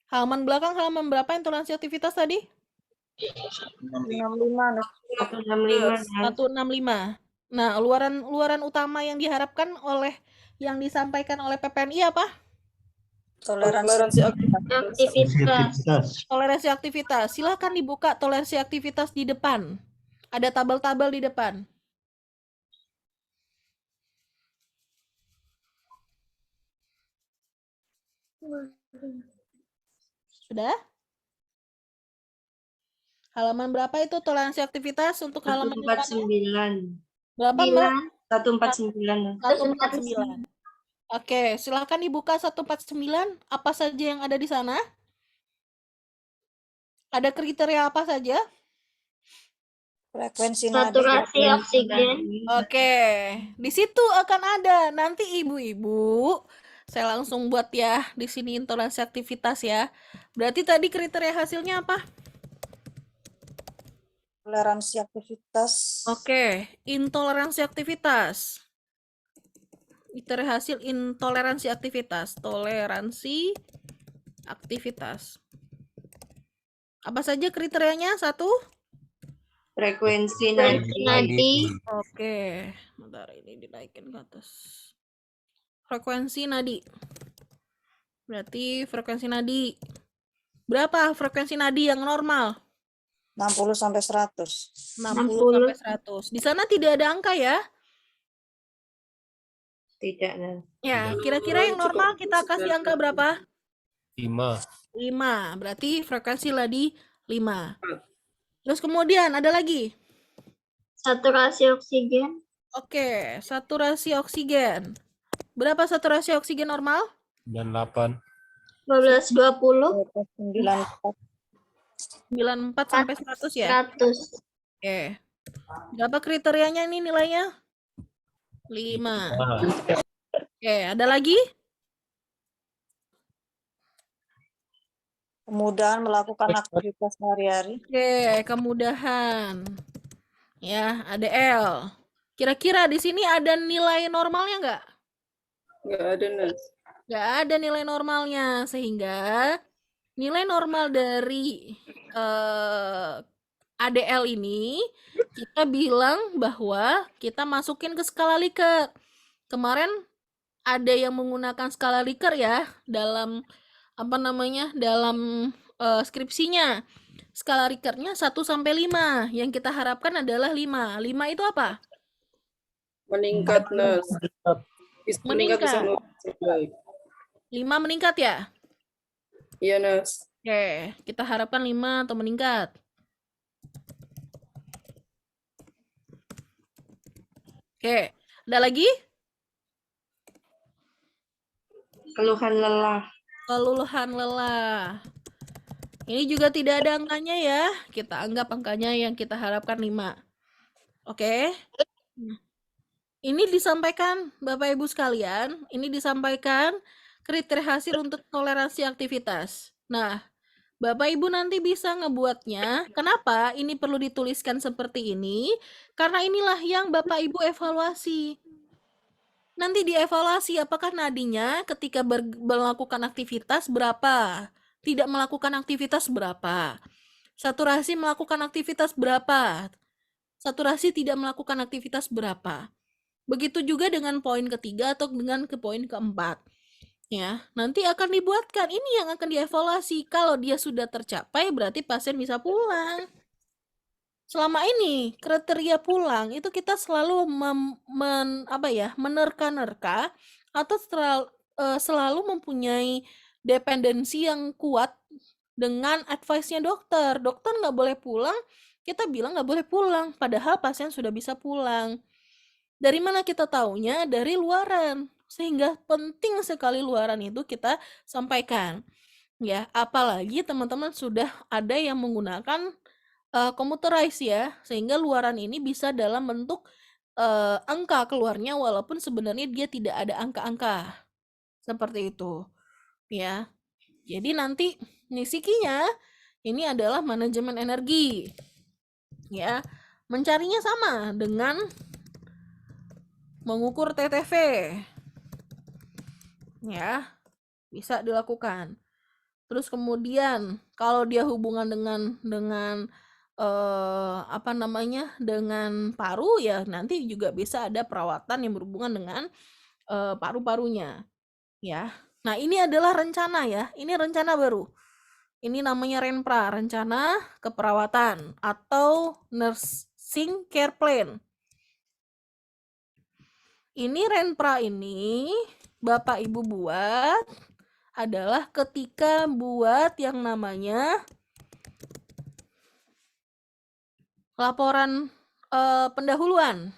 Halaman belakang, halaman berapa intoleransi aktivitas tadi? 65. 165. Nah, luaran utama yang diharapkan yang disampaikan oleh PPNI apa? Toleransi Aktivitas. Toleransi aktivitas. Silahkan dibuka toleransi aktivitas di depan. Ada tabel-tabel di depan. Sudah? Halaman berapa itu toleransi aktivitas untuk halaman depannya? 149. Berapa, Mbak? 149. 149. Oke, silakan dibuka 149. Apa saja yang ada di sana? Ada kriteria apa saja? frekuensi nadi. Saturasi oksigen. Oke, di situ akan ada nanti ibu-ibu. Saya langsung buat ya di sini intoleransi aktivitas ya. Berarti tadi kriteria hasilnya apa? Toleransi aktivitas. Oke, intoleransi aktivitas. Kriteria hasil intoleransi aktivitas. Toleransi aktivitas. Apa saja kriterianya? 1? Frekuensi nadi. Oke, bentar ini dinaikin ke atas. Frekuensi nadi. Berarti frekuensi nadi. Berapa frekuensi nadi yang normal? 60 sampai 100. 60 sampai 100. Di sana tidak ada angka ya? Tidak, nah. Ya, kira-kira yang normal kita kasih angka berapa? 5. 5. Berarti frekuensi nadi 5. Terus kemudian ada lagi. Saturasi oksigen. Oke, saturasi oksigen. Berapa saturasi oksigen normal? 98. 1220. 94. 94 sampai 100 ya? 100. Oke. Berapa kriterianya ini nilainya? 5. Oke, ada lagi? Kemudahan melakukan aktivitas sehari-hari. Oke, kemudahan. Ya, ada L. Kira-kira di sini ada nilai normalnya nggak? Nggak ada, Nas. Nggak ada nilai normalnya, sehingga nilai normal dari ADL ini kita bilang bahwa kita masukin ke skala Likert. Kemarin ada yang menggunakan skala Likert ya dalam dalam skripsinya. Skala Richter-nya 1 sampai 5. Yang kita harapkan adalah 5. 5 itu apa? Meningkat, Nas. Bisa meningkat, bisa baik. 5 meningkat ya? Iya, Nas. Oke, kita harapkan 5 atau meningkat. Oke, ada lagi? Keluhan lelah. Keluluhan lelah. Ini juga tidak ada angkanya ya. Kita anggap angkanya yang kita harapkan 5. Oke. Ini disampaikan Bapak Ibu sekalian, ini disampaikan kriteria hasil untuk toleransi aktivitas. Nah, Bapak Ibu nanti bisa ngebuatnya. Kenapa ini perlu dituliskan seperti ini? Karena inilah yang Bapak Ibu evaluasi. Nanti dievaluasi apakah nadinya ketika melakukan aktivitas berapa, tidak melakukan aktivitas berapa, saturasi melakukan aktivitas berapa, saturasi tidak melakukan aktivitas berapa. Begitu juga dengan poin ketiga atau dengan ke poin keempat. Ya, nanti akan dibuatkan ini yang akan dievaluasi. Kalau dia sudah tercapai berarti pasien bisa pulang. Selama ini kriteria pulang itu kita selalu menerka-nerka atau selalu mempunyai dependensi yang kuat dengan advice-nya dokter. Dokter nggak boleh pulang, kita bilang nggak boleh pulang, padahal pasien sudah bisa pulang. Dari mana kita taunya? Dari luaran. Sehingga penting sekali luaran itu kita sampaikan. Ya, apalagi teman-teman sudah ada yang menggunakan computerized ya, sehingga luaran ini bisa dalam bentuk angka keluarnya walaupun sebenarnya dia tidak ada angka-angka. Seperti itu. Ya. Jadi nanti psikinya ini adalah manajemen energi. Ya. Mencarinya sama dengan mengukur TTV. Ya. Bisa dilakukan. Terus kemudian kalau dia hubungan dengan dengan paru ya nanti juga bisa ada perawatan yang berhubungan dengan paru-parunya ya. Nah, ini adalah rencana ya. Ini rencana baru. Ini namanya Renpra, rencana keperawatan atau nursing care plan. Ini Renpra ini Bapak Ibu buat adalah ketika buat yang namanya laporan pendahuluan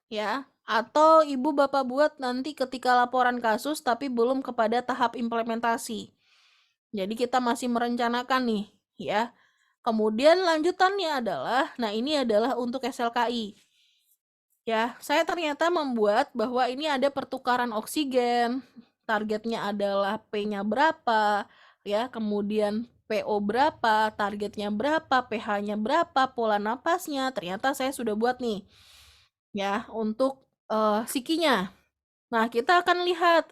ya, atau Ibu Bapak buat nanti ketika laporan kasus tapi belum kepada tahap implementasi. Jadi kita masih merencanakan nih ya. Kemudian lanjutannya adalah, nah ini adalah untuk SLKI. Ya, saya ternyata membuat bahwa ini ada pertukaran oksigen, targetnya adalah P-nya berapa, ya, kemudian PO berapa, targetnya berapa, pH-nya berapa, pola napasnya, ternyata saya sudah buat nih, ya, untuk psikinya. Nah, kita akan lihat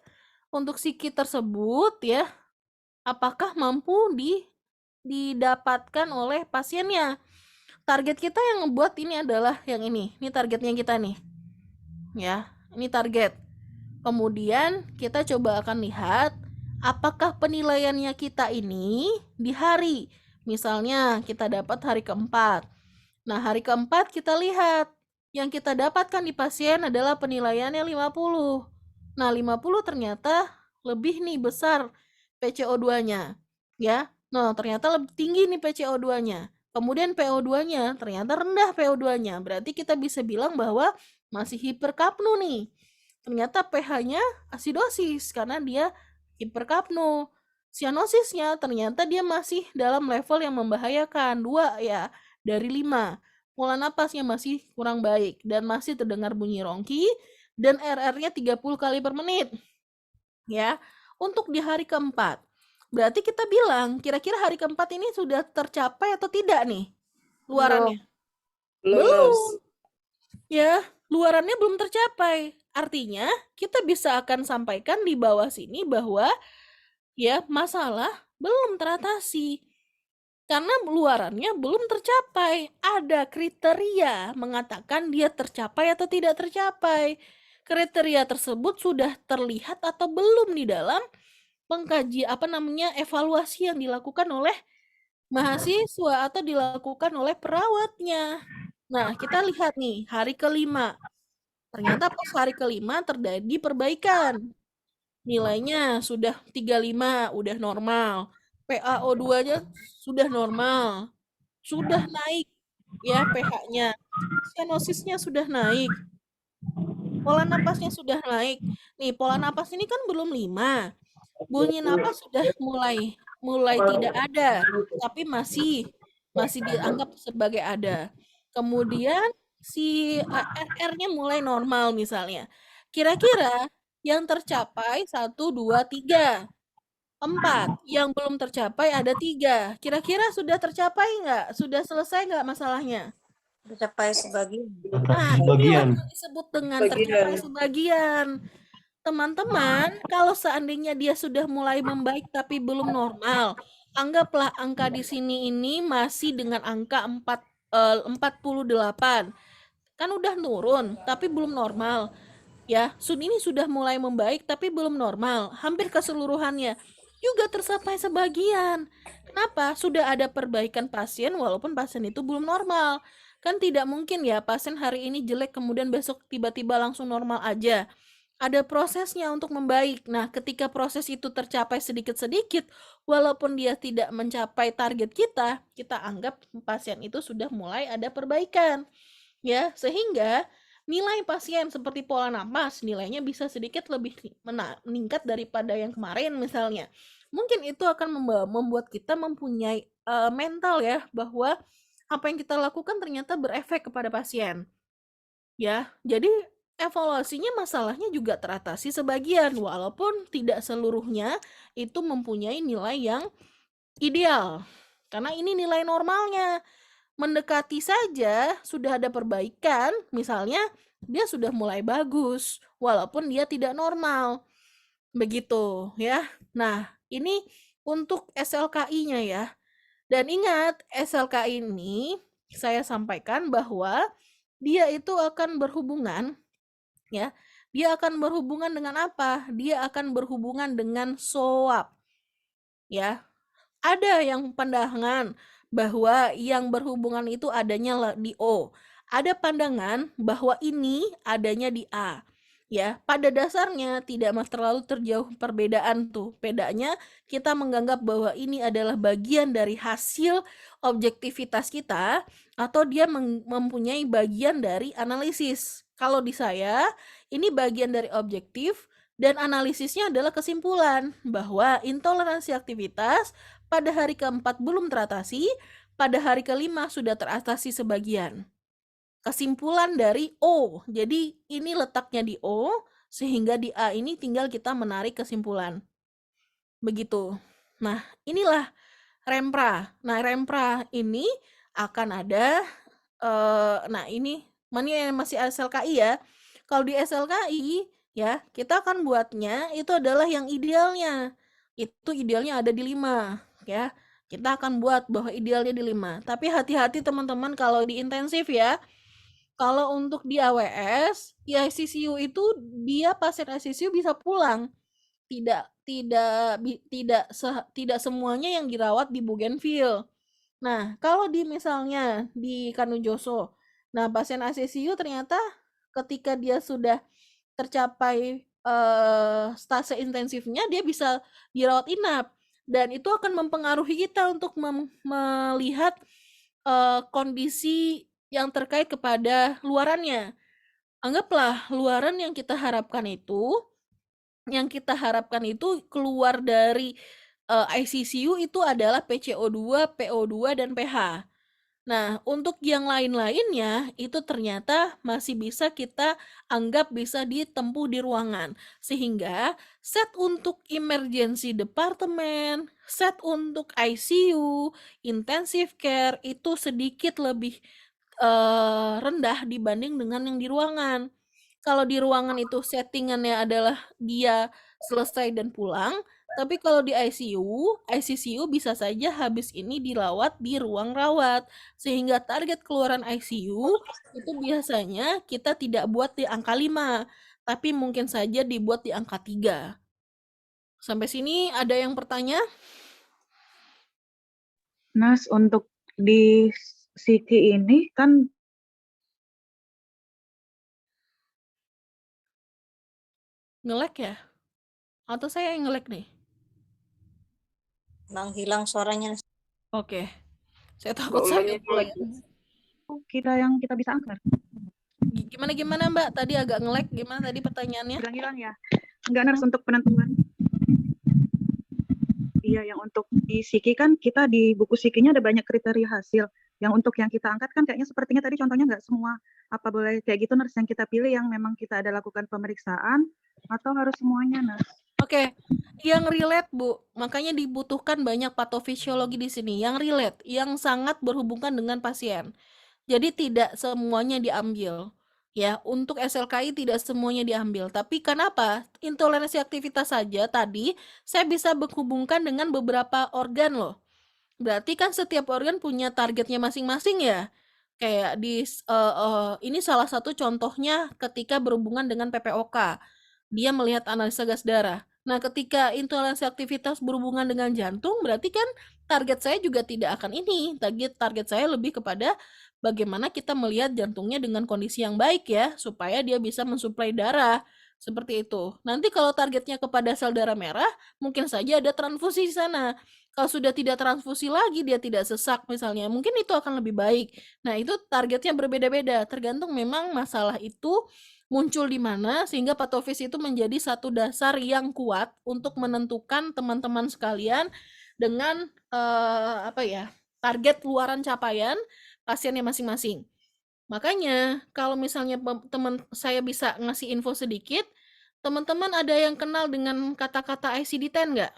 untuk psiki tersebut, ya, apakah mampu didapatkan oleh pasiennya. Target kita yang ngebuat ini adalah yang ini targetnya kita nih, ya, ini target. Kemudian kita coba akan lihat apakah penilaiannya kita ini di hari. Misalnya kita dapat hari keempat. Nah, hari keempat kita lihat yang kita dapatkan di pasien adalah penilaiannya 50. Nah, 50 ternyata lebih nih besar PCO2-nya, ya. Nah, ternyata lebih tinggi nih PCO2-nya. Kemudian PO2-nya ternyata rendah PO2-nya. Berarti kita bisa bilang bahwa masih hiperkapnu nih. Ternyata pH-nya asidosis karena dia hiperkapnu. Sianosisnya ternyata dia masih dalam level yang membahayakan, 2 ya dari 5. Pola napasnya masih kurang baik dan masih terdengar bunyi rongki dan RR-nya 30 kali per menit. Ya, untuk di hari keempat. Berarti kita bilang kira-kira hari keempat ini sudah tercapai atau tidak nih luarannya? Belum. Ya, luarannya belum tercapai. Artinya kita bisa akan sampaikan di bawah sini bahwa ya masalah belum teratasi. Karena luarannya belum tercapai. Ada kriteria mengatakan dia tercapai atau tidak tercapai. Kriteria tersebut sudah terlihat atau belum di dalam evaluasi yang dilakukan oleh mahasiswa atau dilakukan oleh perawatnya. Nah, kita lihat nih, hari kelima. Ternyata pas hari kelima terjadi perbaikan. Nilainya sudah 35, udah normal. PaO2-nya sudah normal. Sudah naik ya pH-nya. Sianosisnya sudah naik. Pola napasnya sudah naik. Nih, pola napas ini kan belum 5. Bunyi napas sudah mulai tidak ada, tapi masih dianggap sebagai ada. Kemudian si RR-nya mulai normal misalnya. Kira-kira yang tercapai 1, 2, 3, 4. Yang belum tercapai ada 3. Kira-kira sudah tercapai nggak? Sudah selesai nggak masalahnya? Tercapai sebagian. Nah, Sebagian. inilah yang disebut dengan tercapai sebagian. Teman-teman, kalau seandainya dia sudah mulai membaik tapi belum normal, anggaplah angka di sini ini masih dengan angka 48. Kan udah turun, tapi belum normal. Ya, ini sudah mulai membaik tapi belum normal. Hampir keseluruhannya juga tercapai sebagian. Kenapa? Sudah ada perbaikan pasien walaupun pasien itu belum normal. Kan tidak mungkin ya pasien hari ini jelek kemudian besok tiba-tiba langsung normal aja. Ada prosesnya untuk membaik. Nah, ketika proses itu tercapai sedikit-sedikit, walaupun dia tidak mencapai target kita, kita anggap pasien itu sudah mulai ada perbaikan. Ya, sehingga nilai pasien seperti pola napas, nilainya bisa sedikit lebih meningkat daripada yang kemarin misalnya. Mungkin itu akan membuat kita mempunyai mental ya, bahwa apa yang kita lakukan ternyata berefek kepada pasien. Ya, jadi evaluasinya masalahnya juga teratasi sebagian, walaupun tidak seluruhnya itu mempunyai nilai yang ideal. Karena ini nilai normalnya. Mendekati saja sudah ada perbaikan, misalnya dia sudah mulai bagus, walaupun dia tidak normal. Begitu ya. Nah, ini untuk SLKI-nya ya. Dan ingat, SLKI ini saya sampaikan bahwa dia itu akan berhubungan ya. Dia akan berhubungan dengan apa? Dia akan berhubungan dengan SOAP. Ya. Ada yang pandangan bahwa yang berhubungan itu adanya di O. Ada pandangan bahwa ini adanya di A. Ya, pada dasarnya tidak terlalu terjauh perbedaan tuh. Bedanya kita menganggap bahwa ini adalah bagian dari hasil objektivitas kita atau dia mempunyai bagian dari analisis. Kalau di saya, ini bagian dari objektif dan analisisnya adalah kesimpulan bahwa intoleransi aktivitas pada hari keempat belum teratasi, pada hari kelima sudah teratasi sebagian. Kesimpulan dari O. Jadi ini letaknya di O, sehingga di A ini tinggal kita menarik kesimpulan. Begitu. Nah, inilah Rempra. Nah, Rempra ini akan ada, nah ini masih SLKI ya. Kalau di SLKI, ya kita akan buatnya itu adalah yang idealnya. Itu idealnya ada di 5, ya. Kita akan buat bahwa idealnya di 5. Tapi hati-hati teman-teman kalau di intensif ya. Kalau untuk di AWS, di ICCU itu dia pasien ICCU bisa pulang. Tidak semuanya yang dirawat di Bougainville. Nah, kalau misalnya di Kanujoso, nah pasien ICCU ternyata ketika dia sudah tercapai stase intensifnya, dia bisa dirawat inap dan itu akan mempengaruhi kita untuk melihat kondisi yang terkait kepada luarannya. Anggaplah luaran yang kita harapkan itu keluar dari ICCU itu adalah PCO2, PO2, dan pH. Nah, untuk yang lain-lainnya itu ternyata masih bisa kita anggap bisa ditempuh di ruangan. Sehingga set untuk emergency department, set untuk ICU, intensive care itu sedikit lebih rendah dibanding dengan yang di ruangan. Kalau di ruangan itu settingannya adalah dia selesai dan pulang, tapi kalau di ICCU bisa saja habis ini dirawat di ruang rawat. Sehingga target keluaran ICU itu biasanya kita tidak buat di angka 5, tapi mungkin saja dibuat di angka 3. Sampai sini ada yang bertanya? Nas, untuk di Siki ini kan Nge-lag ya? Atau saya yang nge-lag nih? Bang hilang suaranya. Oke. Saya takut saya Volumenya mulai. bagus. yang kita bisa angkat. Gimana Mbak? Tadi agak nge-lag. Gimana tadi pertanyaannya? Hilang ya. Enggak, Nas, untuk penentuan. Iya, yang untuk di Siki kan kita di buku Sikinya ada banyak kriteria hasil. Yang untuk yang kita angkat kan kayaknya sepertinya tadi contohnya nggak semua. Apa boleh kayak gitu, Nars, yang kita pilih yang memang kita ada lakukan pemeriksaan atau harus semuanya, Nars? Oke, yang relate Bu, makanya dibutuhkan banyak patofisiologi di sini. Yang relate, yang sangat berhubungan dengan pasien. Jadi tidak semuanya diambil. Ya, untuk SLKI tidak semuanya diambil. Tapi kenapa? Intoleransi aktivitas saja tadi saya bisa menghubungkan dengan beberapa organ loh. Berarti kan setiap organ punya targetnya masing-masing ya. Kayak ini salah satu contohnya ketika berhubungan dengan PPOK. Dia melihat analisa gas darah. Nah, ketika intoleransi aktivitas berhubungan dengan jantung, berarti kan target saya juga tidak akan ini. Target saya lebih kepada bagaimana kita melihat jantungnya dengan kondisi yang baik ya, supaya dia bisa mensuplai darah. Seperti itu. Nanti kalau targetnya kepada sel darah merah, mungkin saja ada transfusi di sana. Kalau sudah tidak transfusi lagi, dia tidak sesak misalnya, mungkin itu akan lebih baik. Nah, itu targetnya berbeda-beda, tergantung memang masalah itu muncul di mana, sehingga patofis itu menjadi satu dasar yang kuat untuk menentukan teman-teman sekalian dengan target luaran capaian pasiennya masing-masing. Makanya, kalau misalnya teman saya bisa ngasih info sedikit, teman-teman ada yang kenal dengan kata-kata ICD-10 nggak?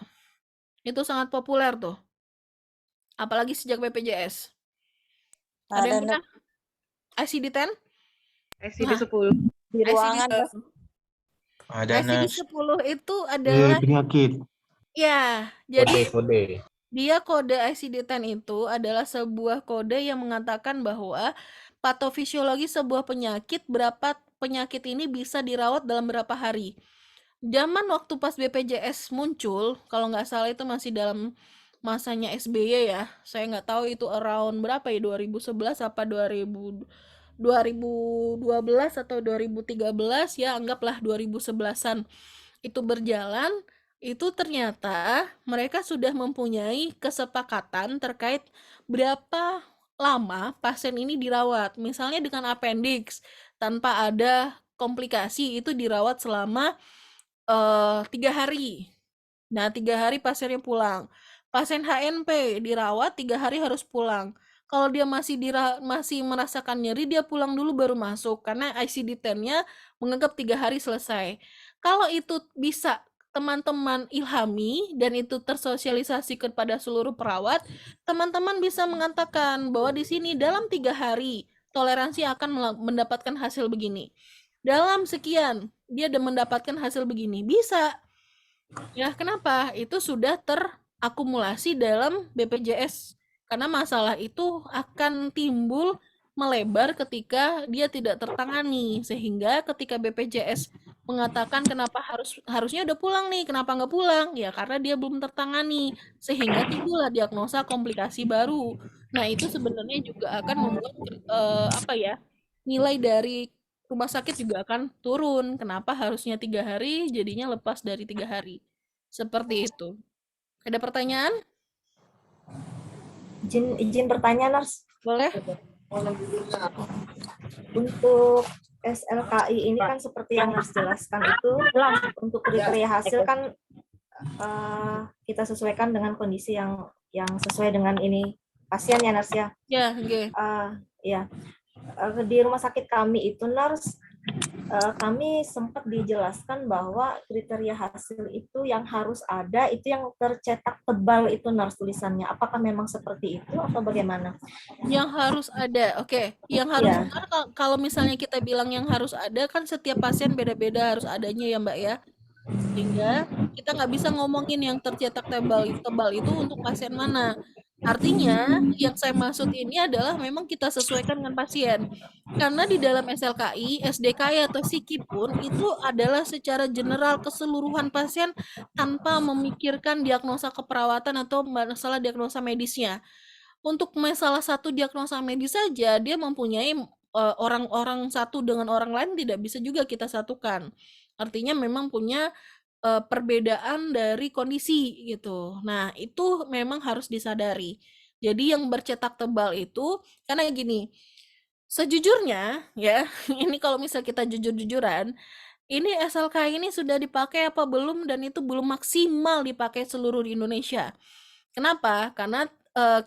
Itu sangat populer tuh. Apalagi sejak BPJS. Ada yang kenal? ICD-10? ICD-10. Di ruangan ya. Ada Nas. ICD-10 itu adalah Penyakit. ya, jadi Kode. dia kode ICD-10 itu adalah sebuah kode yang mengatakan bahwa patofisiologi sebuah penyakit, berapa penyakit ini bisa dirawat dalam berapa hari. Zaman waktu pas BPJS muncul, kalau nggak salah itu masih dalam masanya SBY ya. Saya nggak tahu itu around berapa ya, 2011 apa 2012 atau 2013 ya, anggaplah 2011-an. Itu berjalan, itu ternyata mereka sudah mempunyai kesepakatan terkait berapa lama pasien ini dirawat. Misalnya dengan appendix tanpa ada komplikasi itu dirawat selama 3 hari. Nah, 3 hari pasiennya pulang. Pasien HNP dirawat 3 hari harus pulang. Kalau dia masih merasakan nyeri, dia pulang dulu baru masuk karena ICD-10-nya menganggap 3 hari selesai. Kalau itu bisa teman-teman ilhami dan itu tersosialisasi kepada seluruh perawat, teman-teman bisa mengatakan bahwa di sini dalam 3 hari toleransi akan mendapatkan hasil begini. Dalam sekian dia mendapatkan hasil begini. Bisa. Ya, kenapa? Itu sudah terakumulasi dalam BPJS. Karena masalah itu akan timbul melebar ketika dia tidak tertangani. Sehingga ketika BPJS mengatakan kenapa harusnya udah pulang nih, kenapa nggak pulang? Ya karena dia belum tertangani. Sehingga timbullah diagnosa komplikasi baru. Nah, itu sebenarnya juga akan membuat nilai dari rumah sakit juga akan turun. Kenapa harusnya 3 hari, jadinya lepas dari 3 hari. Seperti itu. Ada pertanyaan? Izin bertanya, Nars. Boleh? Untuk SLKI ini kan seperti yang Nars jelaskan itu, untuk kriteria hasil kan kita sesuaikan dengan kondisi yang sesuai dengan ini pasien ya, Nars ya. Ya, oke. Ya. Di rumah sakit kami itu, Nars, kami sempat dijelaskan bahwa kriteria hasil itu yang harus ada, itu yang tercetak tebal itu, Nars, tulisannya. Apakah memang seperti itu atau bagaimana? Yang harus ada, oke. Yang harus kalau misalnya kita bilang yang harus ada, kan setiap pasien beda-beda harus adanya ya Mbak ya. Sehingga kita nggak bisa ngomongin yang tercetak tebal itu untuk pasien mana. Artinya, yang saya maksud ini adalah memang kita sesuaikan dengan pasien. Karena di dalam SLKI, SDKI atau SIKI pun itu adalah secara general keseluruhan pasien tanpa memikirkan diagnosa keperawatan atau masalah diagnosa medisnya. untuk masalah satu diagnosa medis saja dia mempunyai orang-orang satu dengan orang lain tidak bisa juga kita satukan. Artinya memang punya perbedaan dari kondisi gitu. Nah, itu memang harus disadari. Jadi yang bercetak tebal itu karena gini, sejujurnya ya, ini kalau misal kita jujur-jujuran, ini SLK ini sudah dipakai apa belum dan itu belum maksimal dipakai seluruh di Indonesia. Kenapa? Karena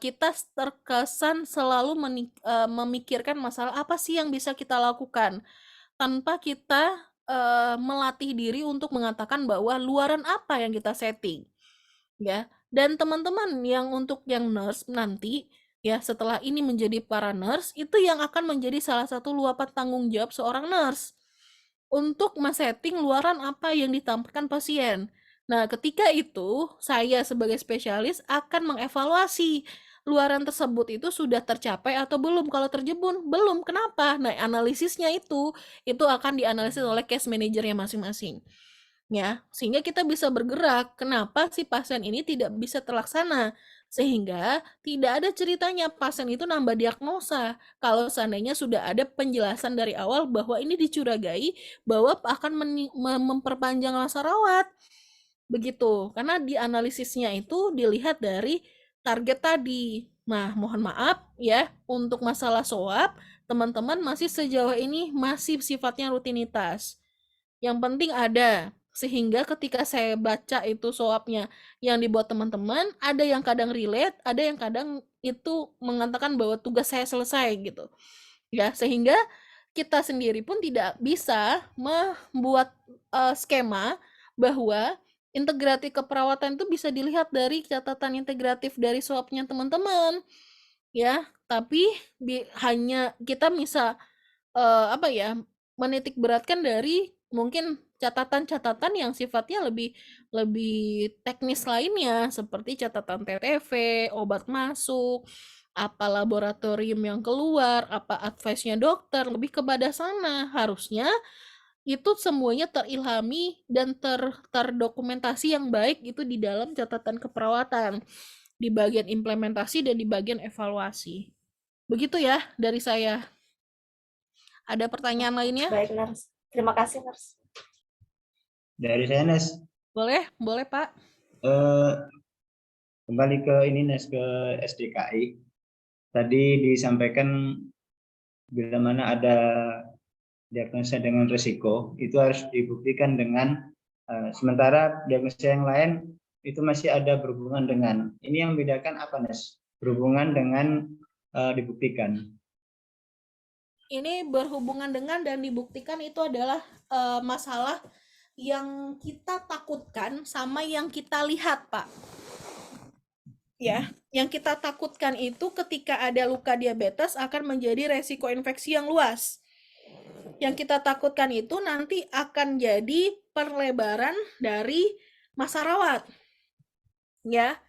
kita terkesan selalu memikirkan masalah apa sih yang bisa kita lakukan tanpa kita melatih diri untuk mengatakan bahwa luaran apa yang kita setting, ya. Dan teman-teman yang untuk yang nurse nanti, ya setelah ini menjadi para nurse, itu yang akan menjadi salah satu luapan tanggung jawab seorang nurse untuk men-setting luaran apa yang ditampilkan pasien. Nah, ketika itu saya sebagai spesialis akan mengevaluasi luaran tersebut itu sudah tercapai atau belum. Kalau terjebun, belum. Kenapa? Nah, analisisnya itu akan dianalisis oleh case manajernya masing-masing. Ya, sehingga kita bisa bergerak. Kenapa si pasien ini tidak bisa terlaksana? Sehingga tidak ada ceritanya pasien itu nambah diagnosa. Kalau seandainya sudah ada penjelasan dari awal bahwa ini dicurigai bahwa akan memperpanjang masa rawat. Begitu, karena di analisisnya itu dilihat dari target tadi. Nah, mohon maaf ya, untuk masalah SOAP, teman-teman masih sejauh ini masih sifatnya rutinitas. Yang penting ada, sehingga ketika saya baca itu SOAP-nya yang dibuat teman-teman, ada yang kadang relate, ada yang kadang itu mengatakan bahwa tugas saya selesai gitu. Ya, sehingga kita sendiri pun tidak bisa membuat skema bahwa integratif keperawatan itu bisa dilihat dari catatan integratif dari SOAP-nya teman-teman, ya. Tapi hanya kita bisa menitik beratkan dari mungkin catatan-catatan yang sifatnya lebih teknis lainnya, seperti catatan TTV, obat masuk, apa laboratorium yang keluar, apa advice-nya dokter, lebih kepada sana. Harusnya itu semuanya terilhami dan terdokumentasi yang baik itu di dalam catatan keperawatan, di bagian implementasi dan di bagian evaluasi. Begitu ya dari saya. Ada pertanyaan lainnya? Baik, Nurse. Terima kasih, Nurse. Dari saya, Nes. Boleh Pak. Kembali ke ini, Nes, ke SDKI. Tadi disampaikan bila mana ada diagnosa dengan risiko, itu harus dibuktikan dengan sementara diagnosa yang lain itu masih ada berhubungan dengan. Ini yang membedakan apa, Nes? Berhubungan dengan dibuktikan. Ini berhubungan dengan dan dibuktikan itu adalah masalah yang kita takutkan sama yang kita lihat, Pak. Ya, yang kita takutkan itu ketika ada luka diabetes akan menjadi resiko infeksi yang luas. Yang kita takutkan itu nanti akan jadi perlebaran dari masa rawat. Ya,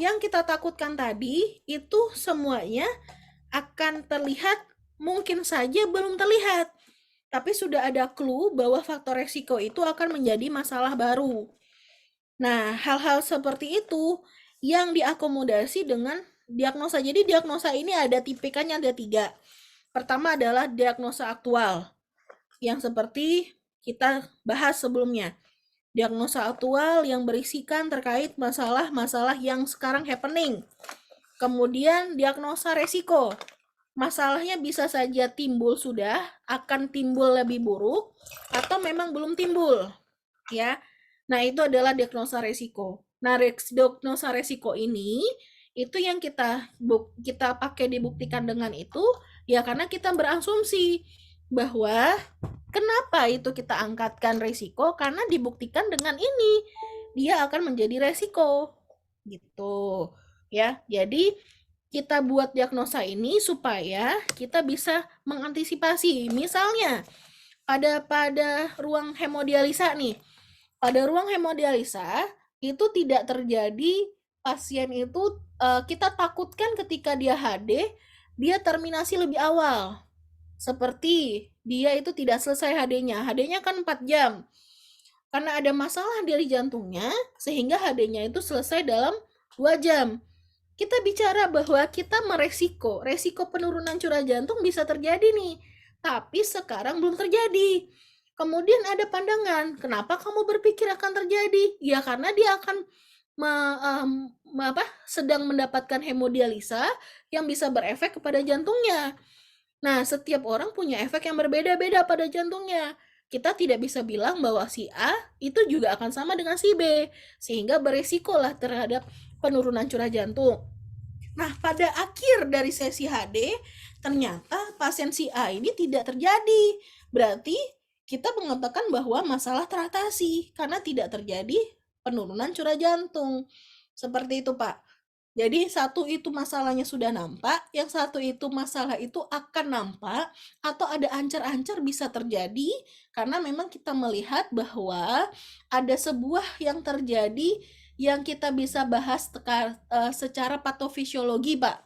yang kita takutkan tadi itu semuanya akan terlihat, mungkin saja belum terlihat, tapi sudah ada clue bahwa faktor resiko itu akan menjadi masalah baru. Nah, hal-hal seperti itu yang diakomodasi dengan diagnosa. Jadi diagnosa ini ada tipikannya, ada 3. Pertama adalah diagnosa aktual, yang seperti kita bahas sebelumnya. Diagnosa aktual yang berisikan terkait masalah-masalah yang sekarang happening. Kemudian diagnosa resiko. Masalahnya bisa saja timbul sudah, akan timbul lebih buruk, atau memang belum timbul. Ya. Nah, itu adalah diagnosa resiko. Nah, diagnosa resiko ini itu yang kita pakai dibuktikan dengan itu, ya karena kita berasumsi bahwa kenapa itu kita angkatkan resiko, karena dibuktikan dengan ini dia akan menjadi resiko gitu ya. Jadi kita buat diagnosa ini supaya kita bisa mengantisipasi. Misalnya pada ruang hemodialisa nih, pada ruang hemodialisa itu tidak terjadi pasien itu kita takutkan ketika dia HD dia terminasi lebih awal, seperti dia itu tidak selesai HD-nya. HD-nya kan 4 jam. Karena ada masalah dari jantungnya, sehingga HD-nya itu selesai dalam 2 jam. kita bicara bahwa kita resiko penurunan curah jantung bisa terjadi nih, tapi sekarang belum terjadi. Kemudian ada pandangan, kenapa kamu berpikir akan terjadi? Ya karena dia akan sedang mendapatkan hemodialisa yang bisa berefek kepada jantungnya. Nah, setiap orang punya efek yang berbeda-beda pada jantungnya. Kita tidak bisa bilang bahwa si A itu juga akan sama dengan si B, sehingga beresikolah terhadap penurunan curah jantung. Nah, pada akhir dari sesi HD, ternyata pasien si A ini tidak terjadi. Berarti kita mengatakan bahwa masalah teratasi karena tidak terjadi penurunan curah jantung. Seperti itu, Pak. Jadi satu itu masalahnya sudah nampak, yang satu itu masalah itu akan nampak, atau ada ancar-ancar bisa terjadi, karena memang kita melihat bahwa ada sebuah yang terjadi yang kita bisa bahas secara patofisiologi, Pak.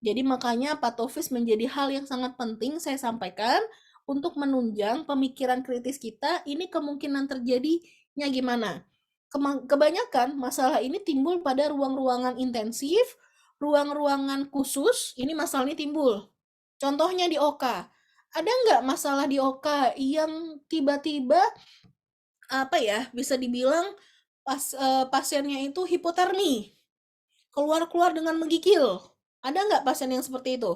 Jadi makanya patofis menjadi hal yang sangat penting saya sampaikan untuk menunjang pemikiran kritis kita, ini kemungkinan terjadinya gimana. Kebanyakan masalah ini timbul pada ruang-ruangan intensif, ruang-ruangan khusus, ini masalah ini timbul. Contohnya di OK. Ada nggak masalah di OK yang tiba-tiba bisa dibilang pasiennya itu hipotermi, keluar-keluar dengan menggigil. Ada nggak pasien yang seperti itu?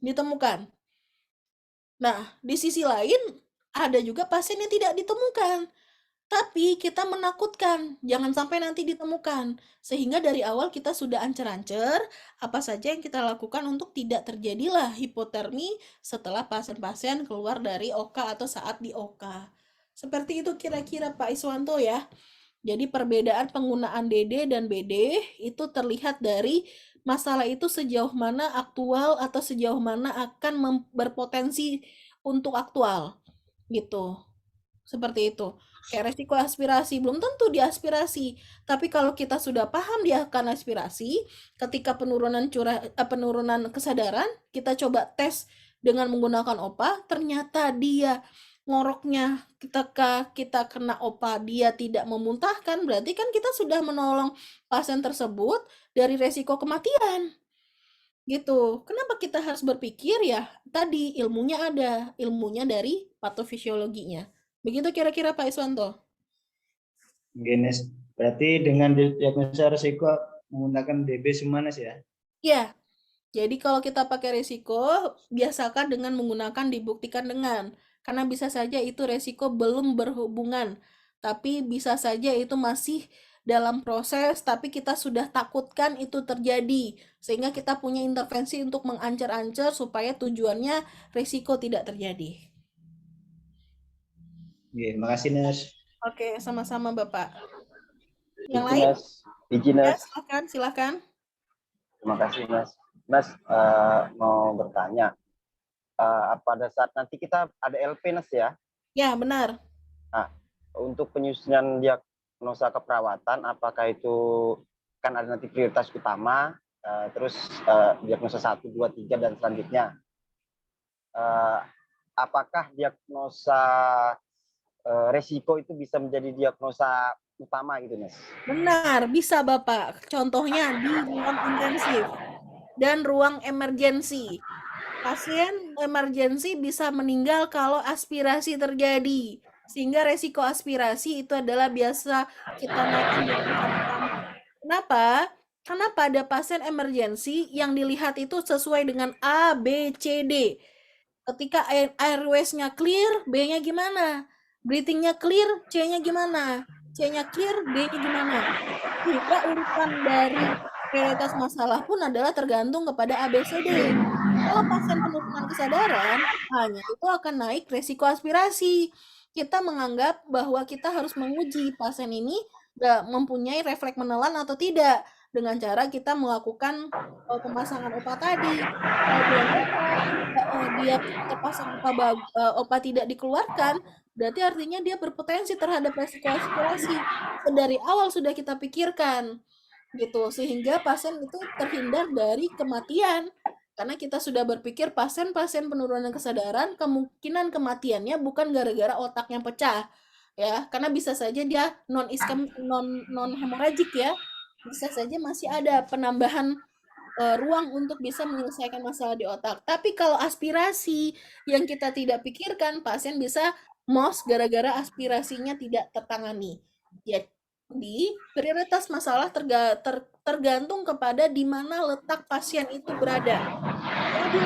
Ditemukan. Nah, di sisi lain ada juga pasien yang tidak ditemukan. Tapi kita menakutkan, jangan sampai nanti ditemukan. Sehingga dari awal kita sudah ancer-ancer apa saja yang kita lakukan untuk tidak terjadilah hipotermi setelah pasien-pasien keluar dari OK atau saat di OK. Seperti itu kira-kira Pak Iswanto ya. Jadi perbedaan penggunaan DD dan BD itu terlihat dari masalah itu sejauh mana aktual atau sejauh mana akan berpotensi untuk aktual. Gitu. Seperti itu. Kayak resiko aspirasi, belum tentu di aspirasi. Tapi kalau kita sudah paham dia akan aspirasi, ketika penurunan kesadaran, kita coba tes dengan menggunakan OPA, ternyata dia ngoroknya ketika kita kena OPA dia tidak memuntahkan, berarti kan kita sudah menolong pasien tersebut dari resiko kematian. Gitu. Kenapa kita harus berpikir ya? Tadi ilmunya ada, ilmunya dari patofisiologinya. Begitu kira-kira Pak Iswanto. Genes. Berarti dengan diagnosa risiko menggunakan DB Sumanes ya? Ya. Jadi kalau kita pakai risiko, biasakan dengan menggunakan dibuktikan dengan. Karena bisa saja itu resiko belum berhubungan. Tapi bisa saja itu masih dalam proses, tapi kita sudah takutkan itu terjadi. Sehingga kita punya intervensi untuk mengancar-ancar supaya tujuannya risiko tidak terjadi. Oke, makasih Nes. Oke, sama-sama Bapak. Yang Izin, lain? Mas. Izin, Ya, Mas. silakan. Terima kasih, Mas. Mas, mau bertanya. Pada saat nanti kita ada LP, Mas ya? Ya, benar. Nah, untuk penyusunan diagnosa keperawatan, apakah itu kan ada nanti prioritas utama, terus diagnosa 1, 2, 3, dan selanjutnya. Apakah diagnosa resiko itu bisa menjadi diagnosa utama gitu, Mas? Benar, bisa Bapak. Contohnya di ruang intensif dan ruang emergensi. Pasien emergensi bisa meninggal kalau aspirasi terjadi. Sehingga resiko aspirasi itu adalah biasa kita naikkan di tingkat pertama. Kenapa? Karena pada pasien emergensi yang dilihat itu sesuai dengan A, B, C, D. Ketika airways-nya clear, B-nya gimana? Breathing-nya clear, C-nya gimana? C-nya clear, D-nya gimana? Sehingga urutan dari prioritas masalah pun adalah tergantung kepada ABCD. Kalau pasien penurunan kesadaran, hanya itu akan naik resiko aspirasi. Kita menganggap bahwa kita harus menguji pasien ini mempunyai refleks menelan atau tidak dengan cara kita melakukan pemasangan OPA tadi. Kalau dia terpasang OPA tidak dikeluarkan, berarti artinya dia berpotensi terhadap resiko aspirasi. Dari awal sudah kita pikirkan gitu, sehingga pasien itu terhindar dari kematian. Karena kita sudah berpikir pasien-pasien penurunan kesadaran kemungkinan kematiannya bukan gara-gara otaknya pecah, ya, karena bisa saja dia non hemoragik ya, bisa saja masih ada penambahan ruang untuk bisa menyelesaikan masalah di otak. Tapi kalau aspirasi yang kita tidak pikirkan, pasien bisa MOS gara-gara aspirasinya tidak tertangani. Jadi, prioritas masalah tergantung kepada di mana letak pasien itu berada. Kalau di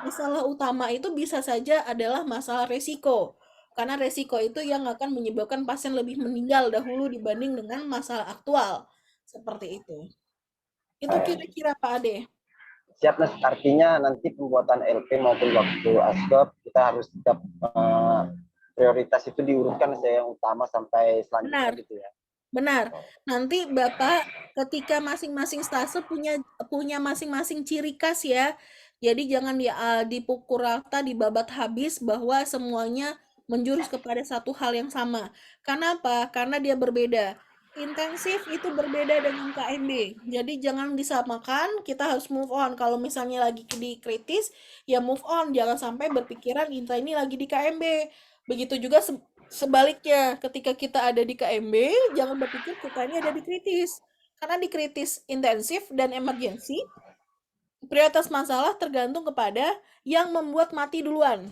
masalah utama itu bisa saja adalah masalah resiko. Karena resiko itu yang akan menyebabkan pasien lebih meninggal dahulu dibanding dengan masalah aktual. Seperti itu. Itu kira-kira Pak Ade. Siap, Nas. Artinya nanti pembuatan LP maupun waktu ASKOP kita harus tetap prioritas itu diurutkan yang utama sampai selanjutnya Benar. gitu ya. Benar. Nanti Bapak ketika masing-masing stase punya masing-masing ciri khas ya. Jadi jangan dipukul rata, dibabat habis bahwa semuanya menjurus kepada satu hal yang sama. Kenapa? Karena dia berbeda. Intensif itu berbeda dengan KMB. Jadi jangan disamakan, kita harus move on. Kalau misalnya lagi di kritis, ya move on. Jangan sampai berpikiran kita ini lagi di KMB. Begitu juga sebaliknya, ketika kita ada di KMB, jangan berpikir kita ini ada di kritis. Karena di kritis intensif dan emergensi, prioritas masalah tergantung kepada yang membuat mati duluan.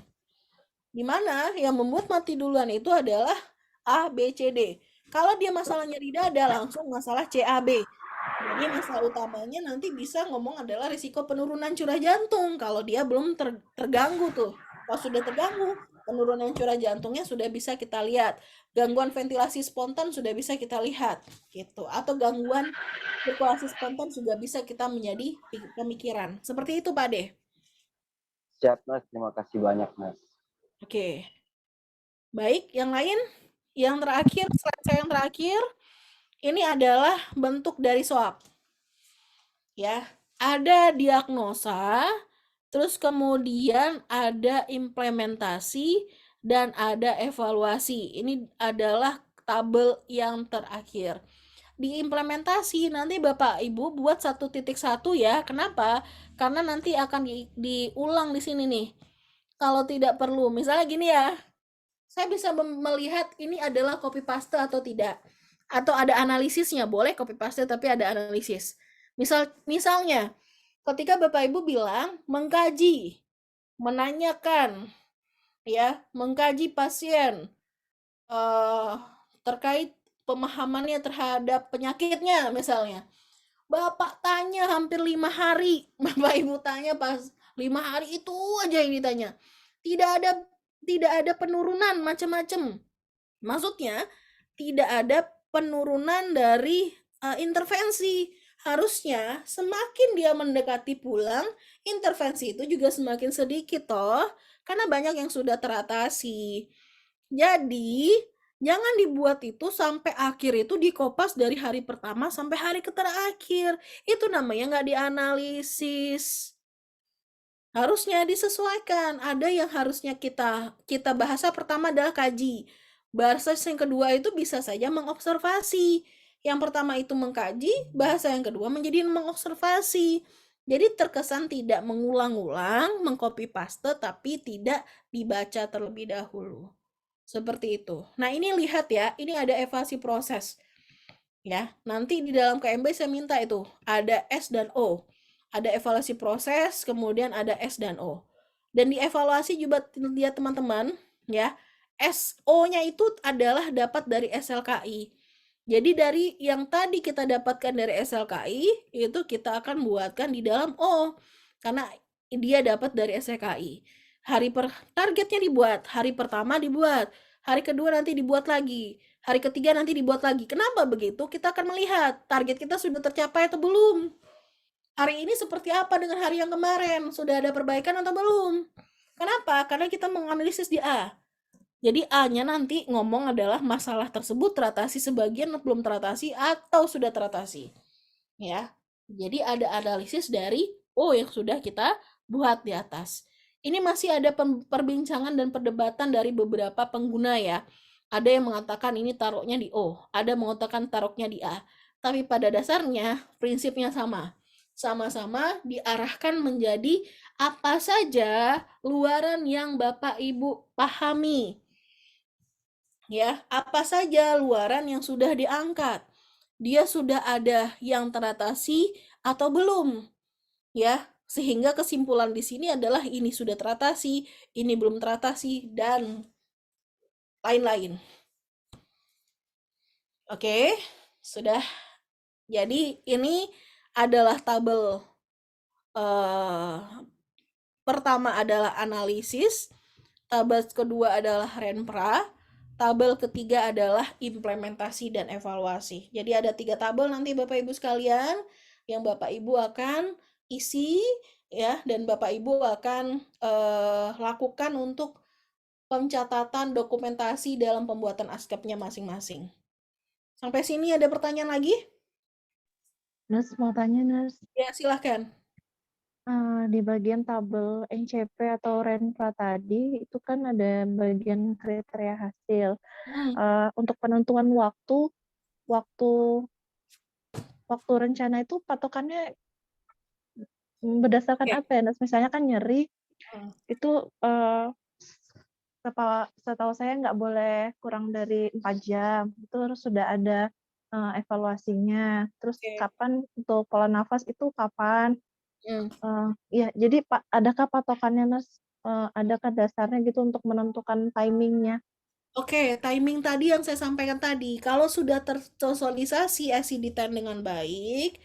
Di mana yang membuat mati duluan itu adalah A, B, C, D. Kalau dia masalah nyeri dada, langsung masalah CAB. Jadi masalah utamanya nanti bisa ngomong adalah risiko penurunan curah jantung kalau dia belum terganggu tuh. Kalau sudah terganggu, penurunan curah jantungnya sudah bisa kita lihat. Gangguan ventilasi spontan sudah bisa kita lihat gitu. Atau gangguan sirkulasi spontan juga bisa kita menjadi pemikiran. Seperti itu Pak De. Siap, Mas. Terima kasih banyak, Mas. Oke. Baik, yang lain? Yang terakhir, slide saya yang terakhir, ini adalah bentuk dari SWOT. Ya, ada diagnosa, terus kemudian ada implementasi dan ada evaluasi. Ini adalah tabel yang terakhir. Di implementasi nanti Bapak Ibu buat 1.1 ya. Kenapa? Karena nanti akan diulang di sini nih. Kalau tidak perlu, misalnya gini ya. Saya bisa melihat ini adalah copy paste atau tidak. Atau ada analisisnya, boleh copy paste tapi ada analisis. Misalnya, ketika Bapak Ibu bilang mengkaji, menanyakan, ya, mengkaji pasien terkait pemahamannya terhadap penyakitnya, misalnya. Bapak tanya hampir 5 hari, Bapak Ibu tanya pas 5 hari itu aja yang ditanya. Tidak ada penurunan macam-macam. Maksudnya tidak ada penurunan dari intervensi. Harusnya semakin dia mendekati pulang, intervensi itu juga semakin sedikit toh, karena banyak yang sudah teratasi. Jadi, jangan dibuat itu sampai akhir itu dikopas dari hari pertama sampai hari terakhir. Itu namanya nggak dianalisis. Harusnya disesuaikan. Ada yang harusnya kita bahasa pertama adalah kaji. Bahasa yang kedua itu bisa saja mengobservasi. Yang pertama itu mengkaji, bahasa yang kedua menjadi mengobservasi. Jadi terkesan tidak mengulang-ulang, mengcopy paste tapi tidak dibaca terlebih dahulu. Seperti itu. Nah, ini lihat ya, ini ada evaluasi proses. Ya, nanti di dalam KMB saya minta itu ada S dan O. Ada evaluasi proses, kemudian ada S dan O. Dan di evaluasi juga lihat teman-teman, ya. SO-nya itu adalah dapat dari SLKI. Jadi dari yang tadi kita dapatkan dari SLKI, itu kita akan buatkan di dalam O. Karena dia dapat dari SLKI. Targetnya dibuat, hari pertama dibuat, hari kedua nanti dibuat lagi, hari ketiga nanti dibuat lagi. Kenapa begitu? Kita akan melihat target kita sudah tercapai atau belum. Hari ini seperti apa dengan hari yang kemarin? Sudah ada perbaikan atau belum? Kenapa? Karena kita menganalisis di A. Jadi A-nya nanti ngomong adalah masalah tersebut teratasi sebagian belum teratasi atau sudah teratasi. Ya. Jadi ada analisis dari O yang sudah kita buat di atas. Ini masih ada perbincangan dan perdebatan dari beberapa pengguna ya. Ada yang mengatakan ini taruhnya di O, ada yang mengatakan taruhnya di A. Tapi pada dasarnya prinsipnya sama. Sama-sama diarahkan menjadi apa saja luaran yang Bapak Ibu pahami. Ya, apa saja luaran yang sudah diangkat. dia sudah ada yang teratasi atau belum, ya. Sehingga kesimpulan di sini adalah ini sudah teratasi, ini belum teratasi, dan lain-lain. Oke, sudah. Jadi ini adalah tabel pertama adalah analisis, tabel kedua adalah renpra, tabel ketiga adalah implementasi dan evaluasi. Jadi ada 3 tabel nanti Bapak Ibu sekalian yang Bapak Ibu akan isi ya, dan Bapak Ibu akan lakukan untuk pencatatan dokumentasi dalam pembuatan askepnya masing-masing. Sampai sini ada pertanyaan lagi? Nurse mau tanya, Nurse. Ya, silahkan. Di bagian tabel NCP atau Renpra tadi, itu kan ada bagian kriteria hasil. Untuk penentuan waktu rencana itu patokannya berdasarkan apa ya, Nurse? Misalnya kan nyeri, itu setahu saya nggak boleh kurang dari 4 jam. Itu harus sudah ada evaluasinya. Terus kapan untuk pola nafas itu kapan? Ya, jadi adakah patokannya, Nurse? Adakah dasarnya gitu untuk menentukan timingnya? Oke, timing tadi yang saya sampaikan tadi, kalau sudah tersosialisasi ICD-10 dengan baik,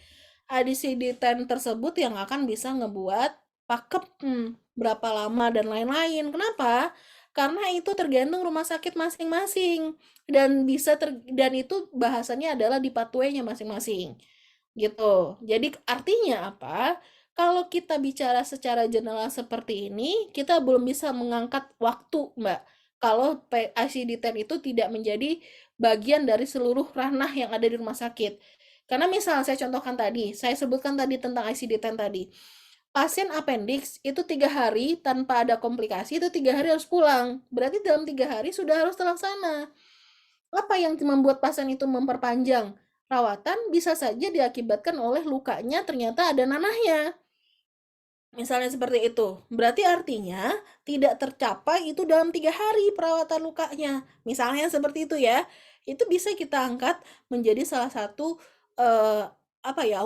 ICD-10 tersebut yang akan bisa ngebuat pakem berapa lama dan lain-lain. Kenapa? Karena itu tergantung rumah sakit masing-masing dan dan itu bahasanya adalah di pathway-nya masing-masing. Gitu. Jadi artinya apa? Kalau kita bicara secara general seperti ini, kita belum bisa mengangkat waktu, Mbak. Kalau ICD-10 itu tidak menjadi bagian dari seluruh ranah yang ada di rumah sakit. Karena misal saya contohkan tadi, saya sebutkan tadi tentang ICD-10 tadi. Pasien appendix itu 3 hari tanpa ada komplikasi, itu 3 hari harus pulang. Berarti dalam 3 hari sudah harus terlaksana. Apa yang membuat pasien itu memperpanjang rawatan bisa saja diakibatkan oleh lukanya ternyata ada nanahnya. Misalnya seperti itu. Berarti artinya tidak tercapai itu dalam 3 hari perawatan lukanya. Misalnya seperti itu ya. Itu bisa kita angkat menjadi salah satu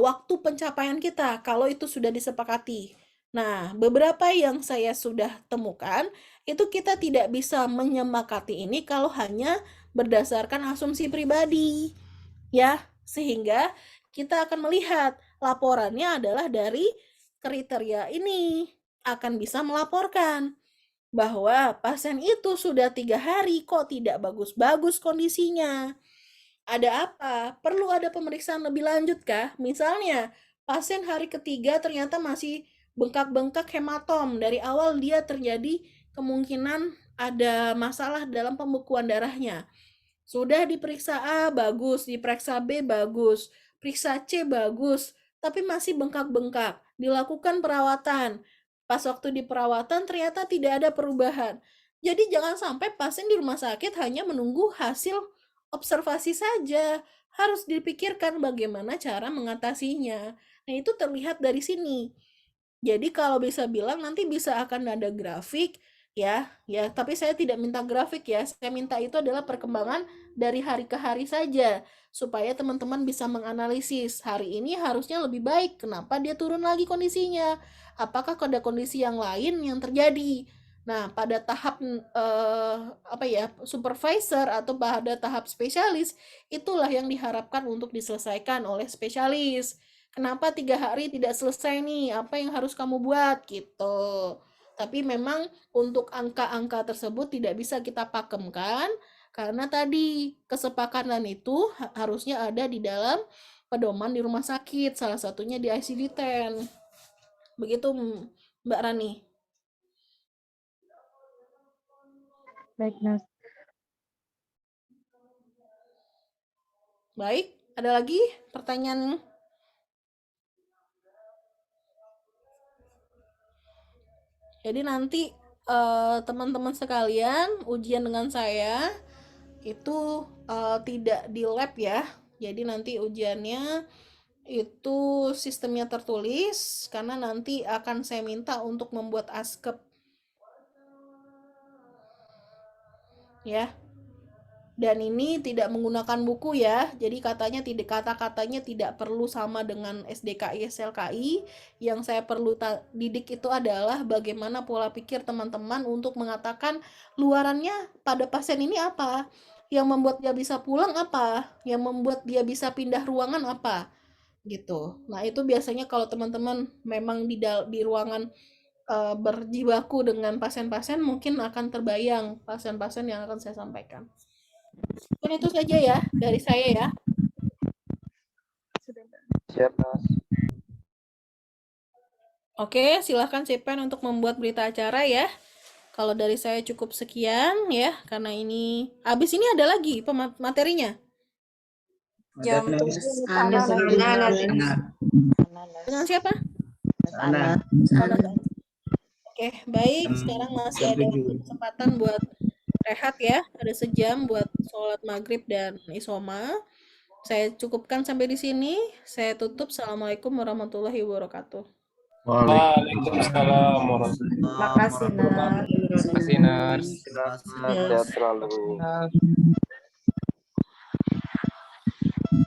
waktu pencapaian kita kalau itu sudah disepakati. Nah, beberapa yang saya sudah temukan itu kita tidak bisa menyepakati ini kalau hanya berdasarkan asumsi pribadi. Ya, sehingga kita akan melihat laporannya adalah dari kriteria ini, akan bisa melaporkan bahwa pasien itu sudah 3 hari kok tidak bagus-bagus kondisinya. Ada apa? Perlu ada pemeriksaan lebih lanjut kah? Misalnya, pasien hari ketiga ternyata masih bengkak-bengkak hematom. Dari awal dia terjadi kemungkinan ada masalah dalam pembekuan darahnya. Sudah diperiksa A, bagus. Diperiksa B, bagus. Periksa C, bagus. Tapi masih bengkak-bengkak. Dilakukan perawatan. Pas waktu di perawatan ternyata tidak ada perubahan. Jadi jangan sampai pasien di rumah sakit hanya menunggu hasil observasi saja. Harus dipikirkan bagaimana cara mengatasinya. Nah, itu terlihat dari sini. Jadi kalau bisa bilang nanti bisa akan ada grafik ya, tapi saya tidak minta grafik ya. Saya minta itu adalah perkembangan dari hari ke hari saja supaya teman-teman bisa menganalisis hari ini harusnya lebih baik. Kenapa dia turun lagi kondisinya? Apakah ada kondisi yang lain yang terjadi? Nah, pada tahap supervisor atau pada tahap spesialis, itulah yang diharapkan untuk diselesaikan oleh spesialis. Kenapa 3 hari tidak selesai nih? Apa yang harus kamu buat? Gitu. Tapi memang untuk angka-angka tersebut tidak bisa kita pakemkan, karena tadi kesepakatan itu harusnya ada di dalam pedoman di rumah sakit, salah satunya di ICD-10. Begitu Mbak Rani. Baik, Nurse. Baik, ada lagi pertanyaan? Jadi nanti teman-teman sekalian ujian dengan saya itu tidak di lab ya. Jadi nanti ujiannya itu sistemnya tertulis karena nanti akan saya minta untuk membuat askep. Ya. Dan ini tidak menggunakan buku ya. Jadi kata-katanya tidak perlu sama dengan SDKI, SLKI. Yang saya perlu didik itu adalah bagaimana pola pikir teman-teman untuk mengatakan luarannya pada pasien ini apa. Yang membuat dia bisa pulang apa. Yang membuat dia bisa pindah ruangan apa. Gitu. Nah, itu biasanya kalau teman-teman memang di ruangan berjibaku dengan pasien-pasien, mungkin akan terbayang pasien-pasien yang akan saya sampaikan. Dan itu saja ya dari saya ya. Siap, Mas. Oke, silahkan Cipen untuk membuat berita acara ya. Kalau dari saya cukup sekian ya, karena ini habis ini ada lagi materinya. Jam Ada 7 Ana. nanti. Dengan siapa? Ana. Oke, baik. Sekarang masih ada kesempatan buat rehat ya. Ada sejam buat sholat maghrib dan isoma. Saya cukupkan sampai di sini. Saya tutup. Assalamualaikum warahmatullahi wabarakatuh. Waalaikumsalam warahmatullahi Makasih, Nar. wabarakatuh. Terima kasih, Nars. Sehat selalu.